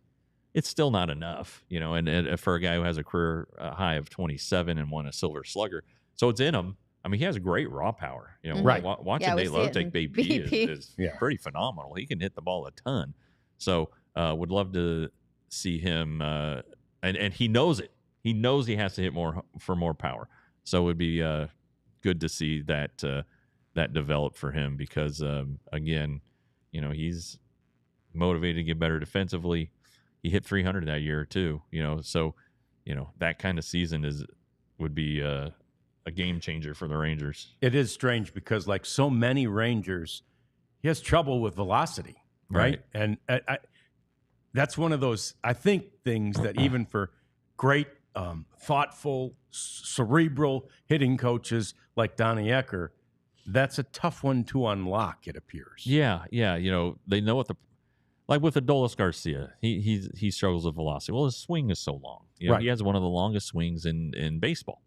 It's still not enough, and for a guy who has a career high of 27 and won a Silver Slugger. So it's in him. He has great raw power. Right. Watching we Nate see Lowe it take in BP is Yeah. pretty phenomenal. He can hit the ball a ton. So would love to see him, and he knows it. He knows he has to hit more for more power. So it would be good to see that develop for him because, again, he's motivated to get better defensively. He hit 300 that year too. So that kind of season would be a game changer for the Rangers. It is strange because, like so many Rangers, he has trouble with velocity, right? And that's one of those, I think, things that even for great, thoughtful, cerebral hitting coaches like Donnie Ecker, that's a tough one to unlock, it appears. Yeah. They know like with Adolis Garcia, he struggles with velocity. Well, his swing is so long. Right. He has one of the longest swings in baseball.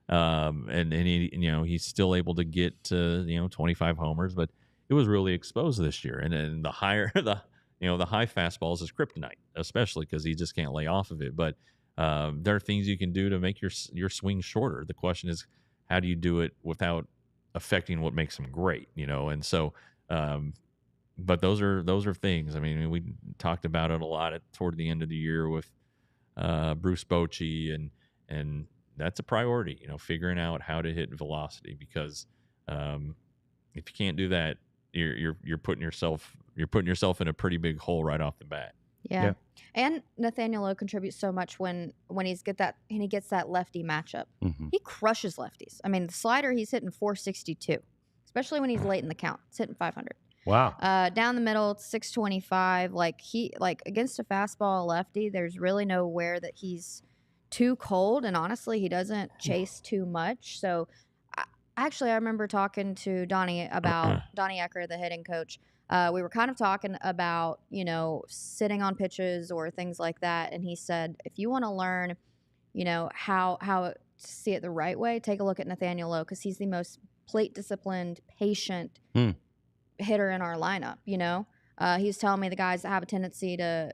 And he, he's still able to get to 25 homers, but it was really exposed this year. And the higher the high fastballs is kryptonite, especially because he just can't lay off of it. But there are things you can do to make your swing shorter. The question is, how do you do it without affecting what makes him great? And so, but those are things. We talked about it a lot toward the end of the year with Bruce Bochy and that's a priority, figuring out how to hit velocity because if you can't do that, you're putting yourself in a pretty big hole right off the bat. Yeah. And Nathaniel Lowe contributes so much when he gets that lefty matchup. Mm-hmm. He crushes lefties. The slider he's hitting 462, especially when he's late in the count. It's hitting 500. Wow. Down the middle, it's 625. Like against a fastball lefty, there's really nowhere that he's too cold, and honestly, he doesn't chase too much. So, I remember talking to Donnie Ecker, the hitting coach. We were kind of talking about sitting on pitches or things like that, and he said if you want to learn, how to see it the right way, take a look at Nathaniel Lowe because he's the most plate disciplined, patient hitter in our lineup. He's telling me the guys that have a tendency to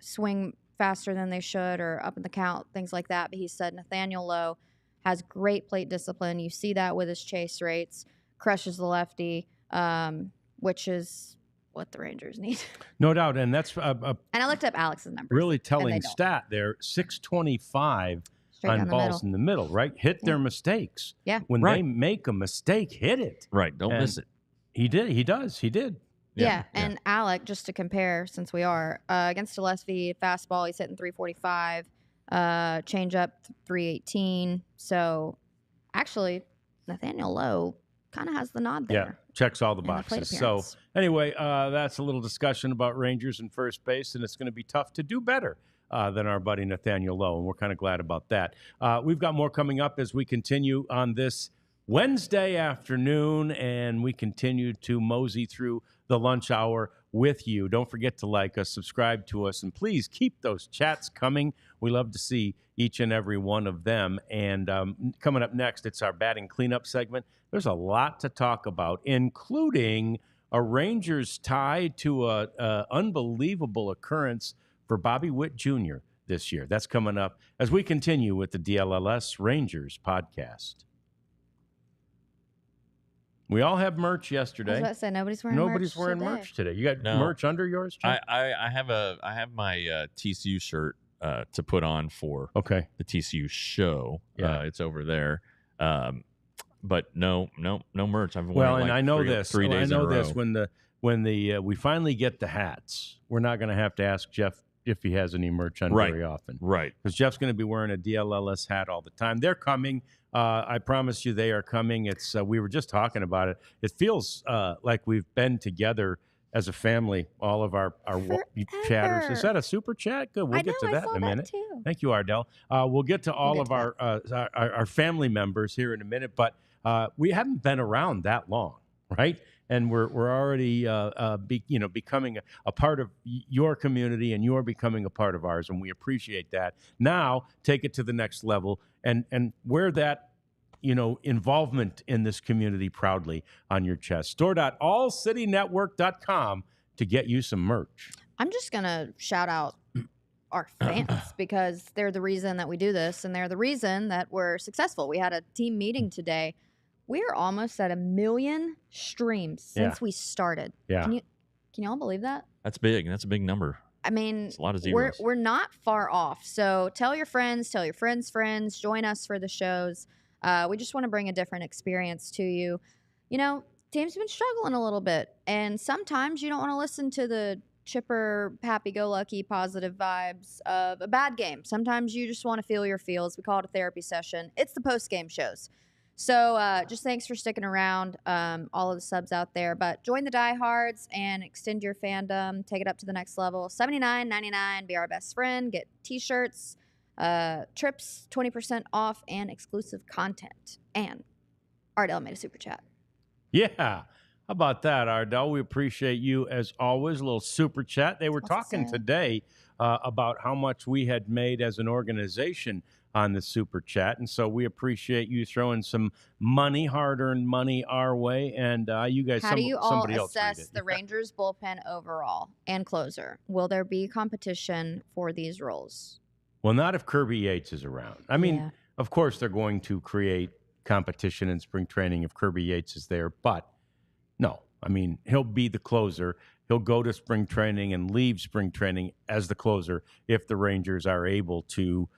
swing faster than they should or up in the count, things like that. But he said Nathaniel Lowe has great plate discipline. You see that with his chase rates, crushes the lefty, which is what the Rangers need. No doubt. And that's and I looked up Alex's numbers. really telling stat there, 625 on balls in the middle, right? Hit their mistakes. Yeah. When they make a mistake, hit it. Right. Don't miss it. He did. He does. He did. Yeah, and Alec, just to compare, since we are against a lefty fastball, he's hitting 345, changeup 318. So, actually, Nathaniel Lowe kind of has the nod there. Yeah, checks all the in the plate boxes. So, appearance. anyway, that's a little discussion about Rangers and first base, and it's going to be tough to do better than our buddy Nathaniel Lowe, and we're kind of glad about that. We've got more coming up as we continue on this Wednesday afternoon, and we continue to mosey through the lunch hour with you. Don't forget to like us, subscribe to us, and please keep those chats coming. We love to see each and every one of them. And coming up next, it's our batting cleanup segment. There's a lot to talk about, including a Rangers tie to a unbelievable occurrence for Bobby Witt Jr. this year. That's coming up as we continue with the DLLS Rangers podcast. We all have merch yesterday. I was about to say, nobody's wearing merch today. You got merch under yours, Jim? I have my TCU shirt to put on for the TCU show. Yeah. It's over there. But no merch. I've well, worn and like I know 3 days I know in a this. row. When we finally get the hats, we're not going to have to ask Jeff if he has any merch on very often. Right. Because Jeff's going to be wearing a DLLS hat all the time. They're coming. I promise you they are coming. It's we were just talking about it. It feels like we've been together as a family, all of our chatters. Is that a super chat? Good. We'll get to that in a minute. Too. Thank you, Ardell. We'll get to all of our family members here in a minute, but we haven't been around that long, right? And we're already becoming a part of your community, and you're becoming a part of ours, and we appreciate that. Now, take it to the next level and wear that involvement in this community proudly on your chest. Store.allcitynetwork.com to get you some merch. I'm just going to shout out our fans because they're the reason that we do this, and they're the reason that we're successful. We had a team meeting today. We're almost at 1 million streams since we started. Yeah. Can you all believe that? That's big. That's a big number. I mean, it's a lot of zeros. We're not far off. So tell your friends, tell your friends' friends, join us for the shows. We just want to bring a different experience to you. Team's been struggling a little bit, and sometimes you don't want to listen to the chipper, happy-go-lucky, positive vibes of a bad game. Sometimes you just want to feel your feels. We call it a therapy session. It's the post-game shows. So just thanks for sticking around, all of the subs out there. But join the diehards and extend your fandom. Take it up to the next level. $79.99. Be our best friend. Get T-shirts, trips, 20% off, and exclusive content. And Ardell made a super chat. Yeah. How about that, Ardell? We appreciate you as always. A little super chat. They were talking today about how much we had made as an organization on the super chat, and so we appreciate you throwing some money, hard-earned money, our way. And you guys, how do you all assess the Rangers bullpen overall and closer? Will there be competition for these roles? Well, not if Kirby Yates is around. I mean, of course they're going to create competition in spring training if Kirby Yates is there, but no. I mean, he'll be the closer. He'll go to spring training and leave spring training as the closer if the Rangers are able to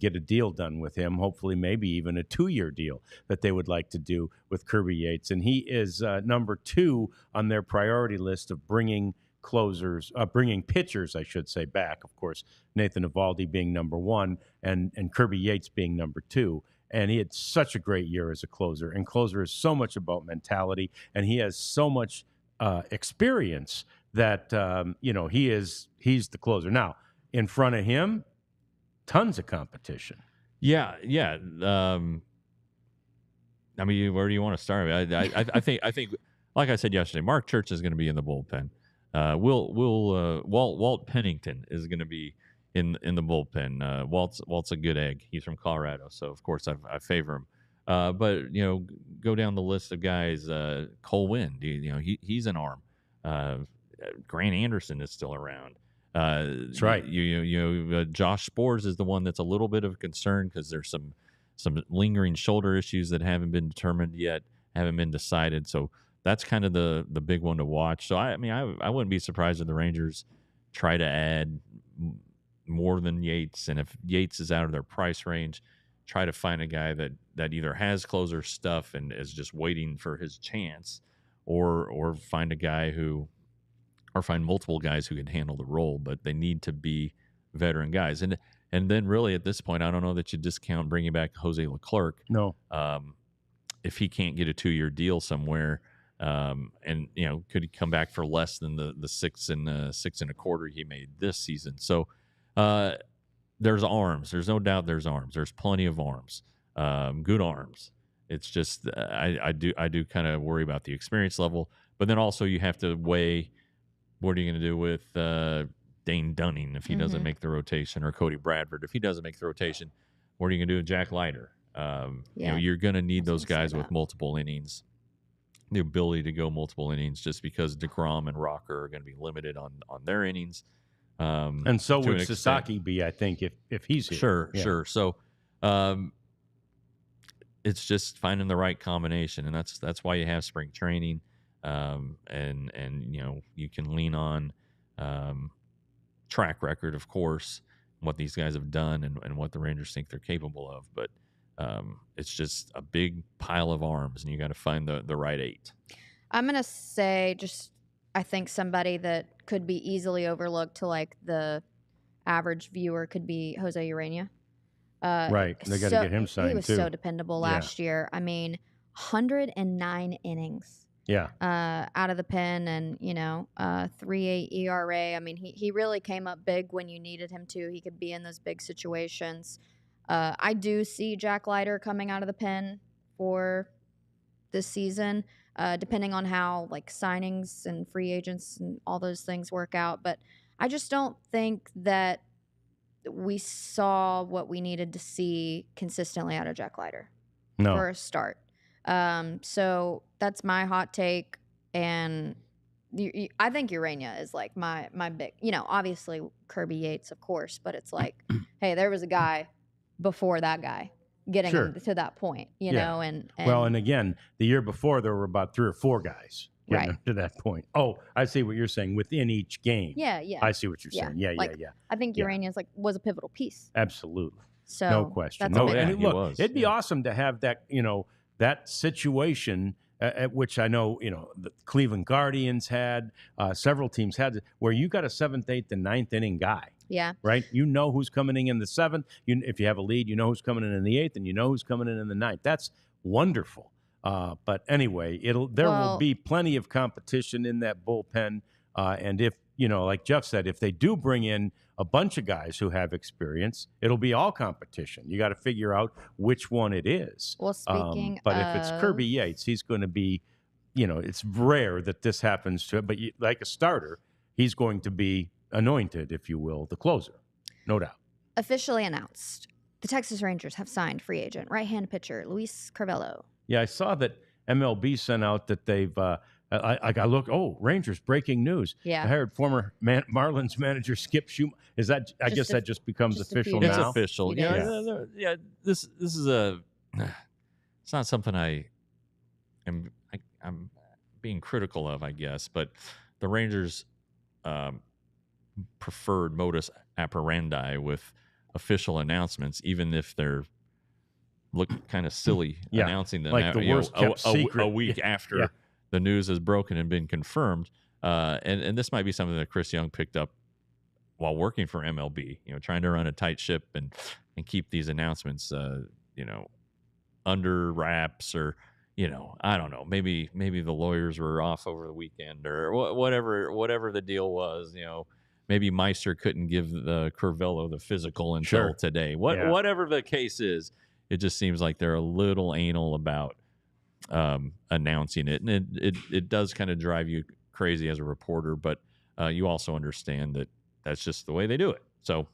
get a deal done with him, hopefully maybe even a 2-year deal that they would like to do with Kirby Yates. And he is number 2 on their priority list of bringing pitchers, I should say, back. Of course, Nathan Eovaldi being number 1 and Kirby Yates being number 2. And he had such a great year as a closer. And closer is so much about mentality, and he has so much experience that, he's the closer. Now, in front of him, tons of competition. Yeah. I mean, where do you want to start? I think, like I said yesterday, Mark Church is going to be in the bullpen. Walt Pennington is going to be in the bullpen. Walt's a good egg. He's from Colorado, so of course I favor him. But go down the list of guys. Cole Winn, he's an arm. Grant Anderson is still around. That's right. Josh Spores is the one that's a little bit of a concern because there's some lingering shoulder issues that haven't been determined yet, haven't been decided. So that's kind of the big one to watch. So I wouldn't be surprised if the Rangers try to add more than Yates, and if Yates is out of their price range, try to find a guy that either has closer stuff and is just waiting for his chance, or find a guy or find multiple guys who can handle the role, but they need to be veteran guys. And then really at this point, I don't know that you discount bringing back Jose Leclerc. No. If he can't get a 2-year deal somewhere, and could he come back for less than the 6.25 he made this season? So there's arms. There's no doubt there's arms. There's plenty of arms, good arms. It's just I do kind of worry about the experience level, but then also you have to weigh What are you going to do with Dane Dunning if he doesn't make the rotation, or Cody Bradford if he doesn't make the rotation? What are you going to do with Jack Leiter? You're going to need those guys with multiple innings, the ability to go multiple innings, just because DeGrom and Rocker are going to be limited on their innings. And so would Sasaki be, I think, if he's here. Sure. So it's just finding the right combination, and that's why you have spring training, and you can lean on track record, of course, what these guys have done and what the Rangers think they're capable of. But it's just a big pile of arms, and you got to find the right 8. I'm gonna say I think somebody that could be easily overlooked to like the average viewer could be Jose Urena. Right. They got to get him signed, too. He was so dependable last year. I mean, 109 innings. Yeah. Out of the pen, and 3.8 ERA. I mean, he really came up big when you needed him to. He could be in those big situations. I do see Jack Leiter coming out of the pen for this season, depending on how like signings and free agents and all those things work out. But I just don't think that we saw what we needed to see consistently out of Jack Leiter for a start. So that's my hot take, and I think Urena is like my big, obviously Kirby Yates, of course, but it's like, hey, there was a guy before that guy getting to that point, you know, and again, the year before there were about 3 or 4 guys getting to that point. Oh, I see what you're saying, within each game. Yeah. I see what you're saying. Yeah. I think Urena was a pivotal piece. Absolutely. So no question. It'd be awesome to have that, that situation at which I know, the Cleveland Guardians had, several teams had, where you got a 7th, 8th, and 9th inning guy. Yeah. Right? You know who's coming in the 7th. If you have a lead, you know who's coming in the 8th, and you know who's coming in the 9th. That's wonderful. But anyway, there will be plenty of competition in that bullpen. And if, like Jeff said, if they do bring in a bunch of guys who have experience, it'll be all competition. You got to figure out which one it is. Well, speaking but if it's Kirby Yates, he's going to be, it's rare that this happens to him. But like a starter, he's going to be anointed, if you will, the closer. No doubt. Officially announced. The Texas Rangers have signed free agent right-hand pitcher Luis Carvalho. Yeah, I saw that MLB sent out that they've I look. Rangers breaking news. Yeah, I heard former Marlins manager Skip Schumann. Is that? I guess that just becomes official now. It's official. Yeah. This is it's not something I'm being critical of, I guess, but the Rangers preferred modus operandi with official announcements, even if they're look kind of silly announcing them like the worst kept secret a week after the news has broken and been confirmed. And this might be something that Chris Young picked up while working for MLB, trying to run a tight ship and keep these announcements, under wraps, or, I don't know, maybe the lawyers were off over the weekend, or whatever the deal was, maybe Meister couldn't give the Carvalho the physical until today. Whatever the case is, it just seems like they're a little anal about announcing it, and it does kind of drive you crazy as a reporter, but you also understand that that's just the way they do it. So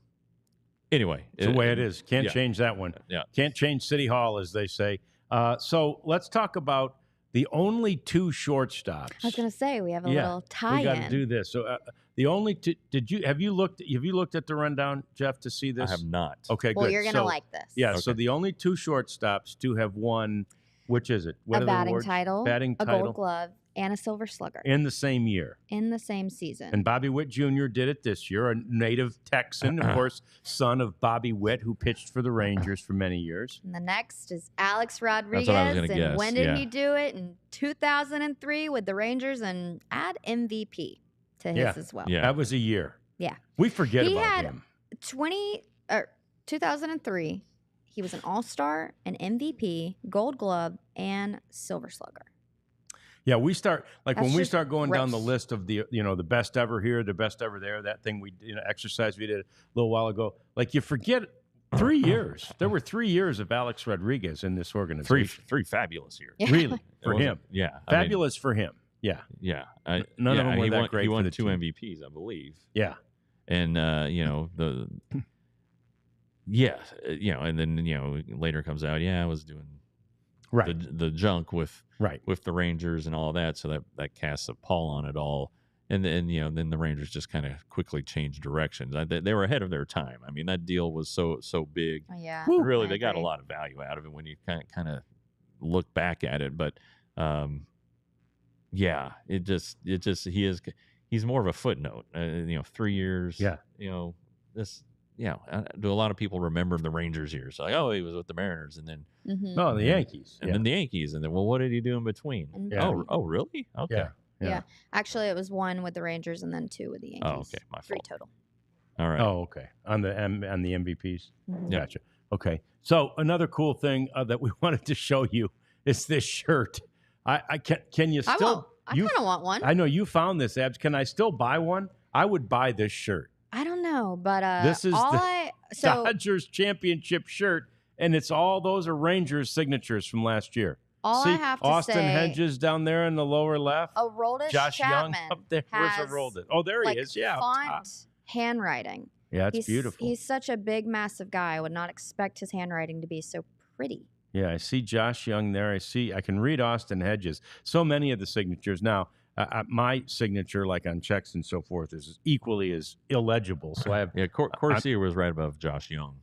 anyway, it's the way it is. Can't change that one. Can't change City Hall, as they say. So let's talk about the only 2 shortstops. I was going to say we have a little tie-in. We got to do this. So the only 2. Have you looked at the rundown, Jeff, to see this? I have not. Okay, good. Well, you're going to like this. Yeah. Okay. So the only 2 shortstops to have won. Which is it? What a batting title, a Gold Glove, and a Silver Slugger. In the same year. In the same season. And Bobby Witt Jr. did it this year, a native Texan, of course, son of Bobby Witt, who pitched for the Rangers for many years. And the next is Alex Rodriguez. That's what I was going to guess. When did he do it? In 2003 with the Rangers, and add MVP to his as well. Yeah. That was a year. Yeah. We forget about him. 2003. He was an All-Star, an MVP, Gold Glove, and Silver Slugger. Yeah, we start when we start going down the list of the the best ever here, the best ever there. That thing we exercise we did a little while ago. Like you forget 3 years. There were 3 years of Alex Rodriguez in this organization. Three fabulous years. Really for him. Yeah, fabulous for him. Yeah. Yeah, None of them were he that won, great He for won the 2 team. MVPs, I believe. Yeah. And and then later comes out, I was doing Right. the junk with Right. the Rangers and all that, so that casts a pall on it all. And then then the Rangers just kind of quickly changed directions. They were ahead of their time. I mean, that deal was so big. Yeah. And really, I they got a agree. lot of value out of it when you kind of look back at it. But he's more of a footnote. 3 years. Yeah. This. Do a lot of people remember the Rangers years? Like, oh, he was with the Mariners, and then No, the Yankees. and then the Yankees, and then what did he do in between? And Yeah. Oh, really? Okay. Yeah. Actually, it was 1 with the Rangers and then 2 with the Yankees. Oh, okay. My 3 fault. total. All right. Oh, okay. On the MVPs. Yeah. Gotcha. Okay. So another cool thing that we wanted to show you is this shirt. Can you still? I kind of want one. I know you found this, Abs. Can I still buy one? I would buy this shirt. I don't know, but This is the Dodgers championship shirt, and it's all those are Rangers signatures from last year. All See, I have to Austin say, Hedges down there in the lower left. Aroldis Josh Chapman Young up there. Where's has, Aroldis? Oh, there he like, is. Yeah. up top. font handwriting. Yeah, it's beautiful. He's such a big, massive guy. I would not expect his handwriting to be so pretty. Yeah, I see Josh Young there. I can read Austin Hedges. So many of the signatures. Now, my signature, like on checks and so forth, is equally as illegible. So I have. Yeah, Corey Seager was right above Josh Young.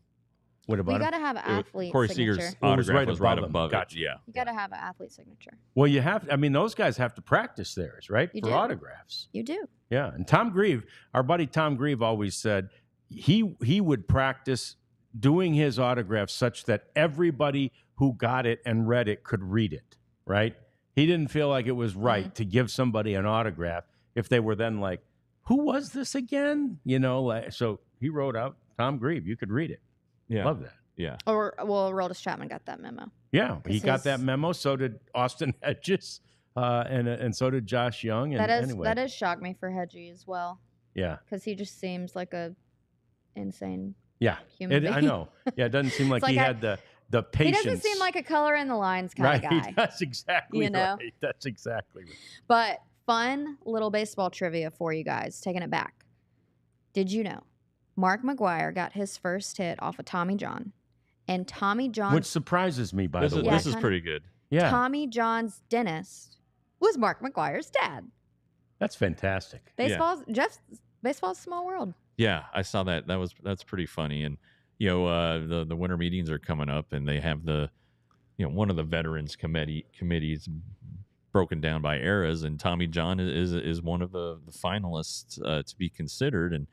What about We him? got to have an athlete Corey signature. Seager's Well, it was autograph right was right above him. above Gotcha. it. Yeah. You got to have an athlete signature. Well, you have. I mean, those guys have to practice theirs, right? You For do. autographs. You do. Yeah, and Tom Grieve, our buddy Tom Grieve, always said he would practice doing his autograph such that everybody who got it and read it could read it. Right? He didn't feel like it was right to give somebody an autograph if they were then like, "Who was this again?" So he wrote out Tom Grieve. You could read it. Yeah. Love that. Yeah. Aroldis Chapman got that memo. Yeah, he got his- that memo. So did Austin Hedges, and so did Josh Young. And That does shock me for Hedgie as well, yeah. because he just seems like a insane. Yeah, Human I being. know. Yeah, it doesn't seem like It's he like had the He patience. doesn't seem like a color in the lines kind right. of guy. That's exactly You know? right. That's exactly right. But fun little baseball trivia for you guys, taking it back. Did you know Mark McGwire got his first hit off of Tommy John? And Tommy John's Which surprises me, by the way. This is kinda- pretty good. Yeah, Tommy John's dentist was Mark McGwire's dad. that's fantastic. Baseball's a small world. Yeah, I saw that. That's pretty funny. And the winter meetings are coming up, and they have the one of the veterans committees broken down by eras, and Tommy John is one of the finalists to be considered.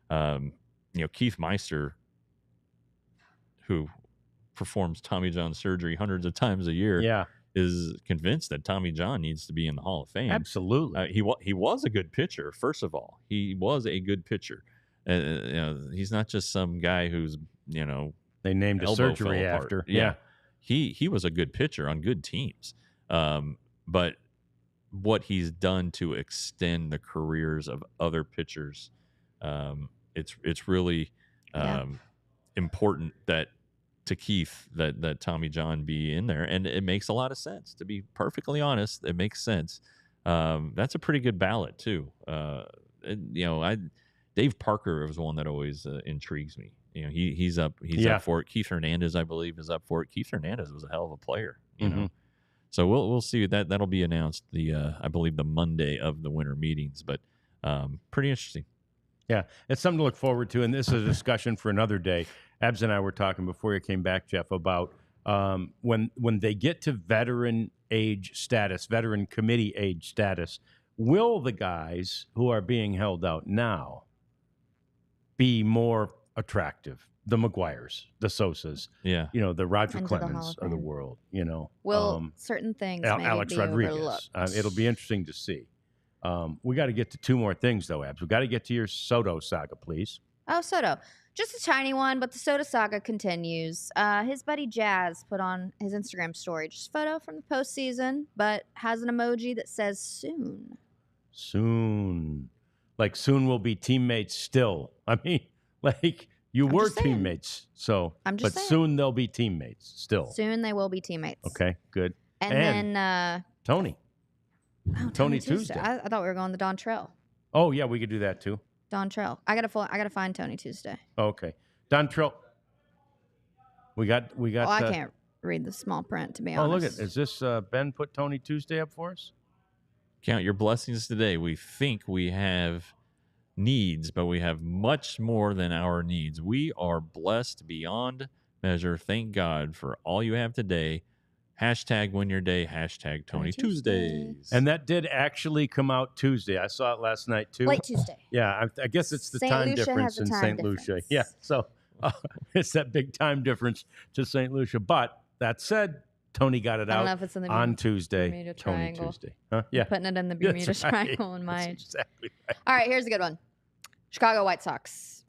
And Keith Meister, who performs Tommy John surgery hundreds of times a year, Yeah, is convinced that Tommy John needs to be in the Hall of Fame. absolutely. He was a good pitcher. First of all, he was a good pitcher. He's not just some guy who's They named a elbow surgery fell apart. after. Yeah. He was a good pitcher on good teams. But what he's done to extend the careers of other pitchers, it's really important that to Keith that Tommy John be in there, and it makes a lot of sense. To be perfectly honest, it makes sense. That's a pretty good ballot too. Dave Parker was one that always intrigues me. He's up for it. Keith Hernandez, I believe, is up for it. Keith Hernandez was a hell of a player. So we'll see that'll be announced I believe the Monday of the winter meetings, but pretty interesting. Yeah, it's something to look forward to, and this is a discussion for another day. Abs and I were talking before you came back, Jeff, about when they get to veteran age status, veteran committee age status, will the guys who are being held out now be more attractive? The McGuires, the Sosas, Yeah. the Roger Into the Hall Clemens of of the Fame. world, Will certain things maybe Alex be Rodriguez. overlooked? It'll be interesting to see. We got to get to 2 more things, though, Abs. We got to get to your Soto saga, please. Oh, Soto. Just a tiny one, but the Soto saga continues. His buddy Jazz put on his Instagram story just a photo from the postseason, but has an emoji that says soon. Soon. Like, soon we'll be teammates still. I mean, like, you were just saying. teammates, so. I'm just but saying. soon they'll be teammates still. Soon they will be teammates. Okay, good. And then Tony. Oh, Tony Tuesday. I thought we were going to Dontrell. Oh yeah, we could do that too. Dontrell. I gotta find Tony Tuesday. Okay, Dontrell. We got. Oh, I can't read the small print, to be Oh, honest. look at, is this Ben put Tony Tuesday up for us? Count your blessings today. We think we have needs, but we have much more than our needs. We are blessed beyond measure. Thank God for all you have today. Hashtag win your day. Hashtag Tony Tuesdays. And that did actually come out Tuesday. I saw it last night too. Late Tuesday. Yeah, I guess it's the St. time Lucia difference has a in time St. difference. Lucia. Yeah, so it's that big time difference to St. Lucia. But that said, Tony got it I don't out know if it's in the on Tuesday. Bermuda Tony Triangle. Tuesday. Huh? Yeah. I'm putting it in the That's Bermuda right. Triangle in my. That's exactly right. All right, here's a good one. Chicago White Sox.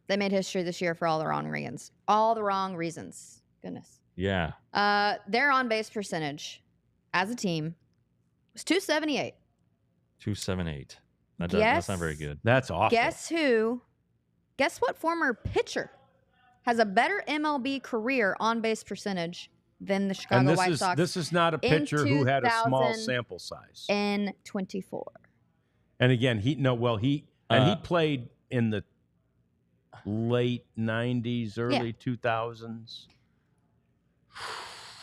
They made history this year for all the wrong reasons. All the wrong reasons. Goodness. Yeah. Their on base percentage as a team was 278. 278. That's not very good. That's awful. Guess who? Guess what former pitcher has a better MLB career on base percentage than the Chicago and White Sox this is not a in pitcher who had a small 2000 sample size. in 24. And again, he played in the late 90s, early 2000s.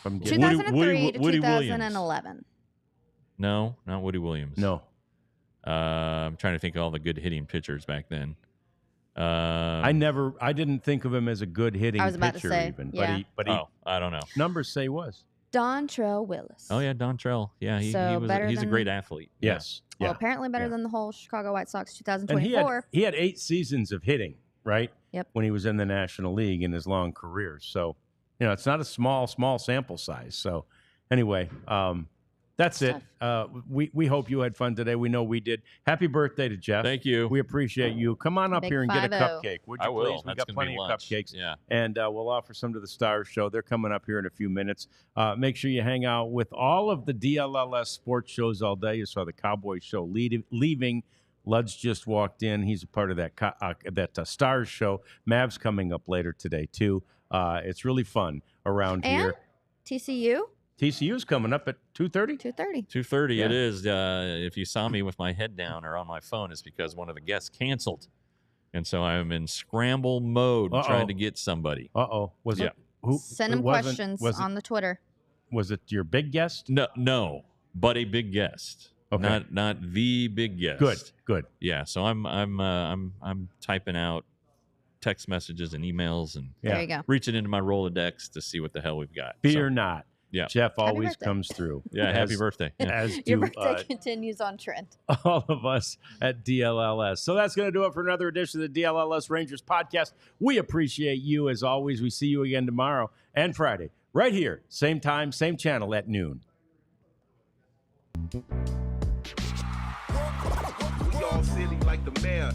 From 2003 to Woody 2011. No, not Woody Williams. No. I'm trying to think of all the good hitting pitchers back then. I didn't think of him as a good hitting I was about to pitcher say, even. yeah. But he I don't know. numbers say he was. Dontrell Willis. Oh yeah, Dontrell. Yeah, he's a great athlete. Yes. Well, Yeah. apparently better than the whole Chicago White Sox And 2024. he had 8 seasons of hitting, right? Yep. When he was in the National League in his long career. So, it's not a small sample size. So, anyway, that's it. We hope you had fun today. We know we did. Happy birthday to Jeff. Thank you. We appreciate you. Come on up Big here and get a 50. cupcake. Would you I will. please? We That's got gonna plenty be of lunch. cupcakes. Yeah. And we'll offer some to the Stars Show. They're coming up here in a few minutes. Make sure you hang out with all of the DLLS sports shows all day. You saw the Cowboys show leaving. Lud's just walked in. He's a part of that Stars Show. Mavs coming up later today, too. It's really fun around And here. TCU, TCU's coming up at 2:30. 2:30. 2:30 Yeah. it is. If you saw me with my head down or on my phone, it's because one of the guests canceled. And so I'm in scramble mode trying to get somebody. Uh-oh. Was Yeah. it? Who? Send it them wasn't- questions was it- on the Twitter. Was it your big guest? No, but a big guest. Okay. Not the big guest. Good. Yeah, so I'm typing out text messages and emails and There you go. reaching into my Rolodex to see what the hell we've got. Be So, or not. Yeah. Jeff always birthday. comes through. Yeah, happy birthday. Yeah. As Your do birthday continues on trend. all of us at DLLS. So that's going to do it for another edition of the DLLS Rangers podcast. We appreciate you as always. We see you again tomorrow and Friday, right here, same time, same channel at noon. We all silly like the mayor.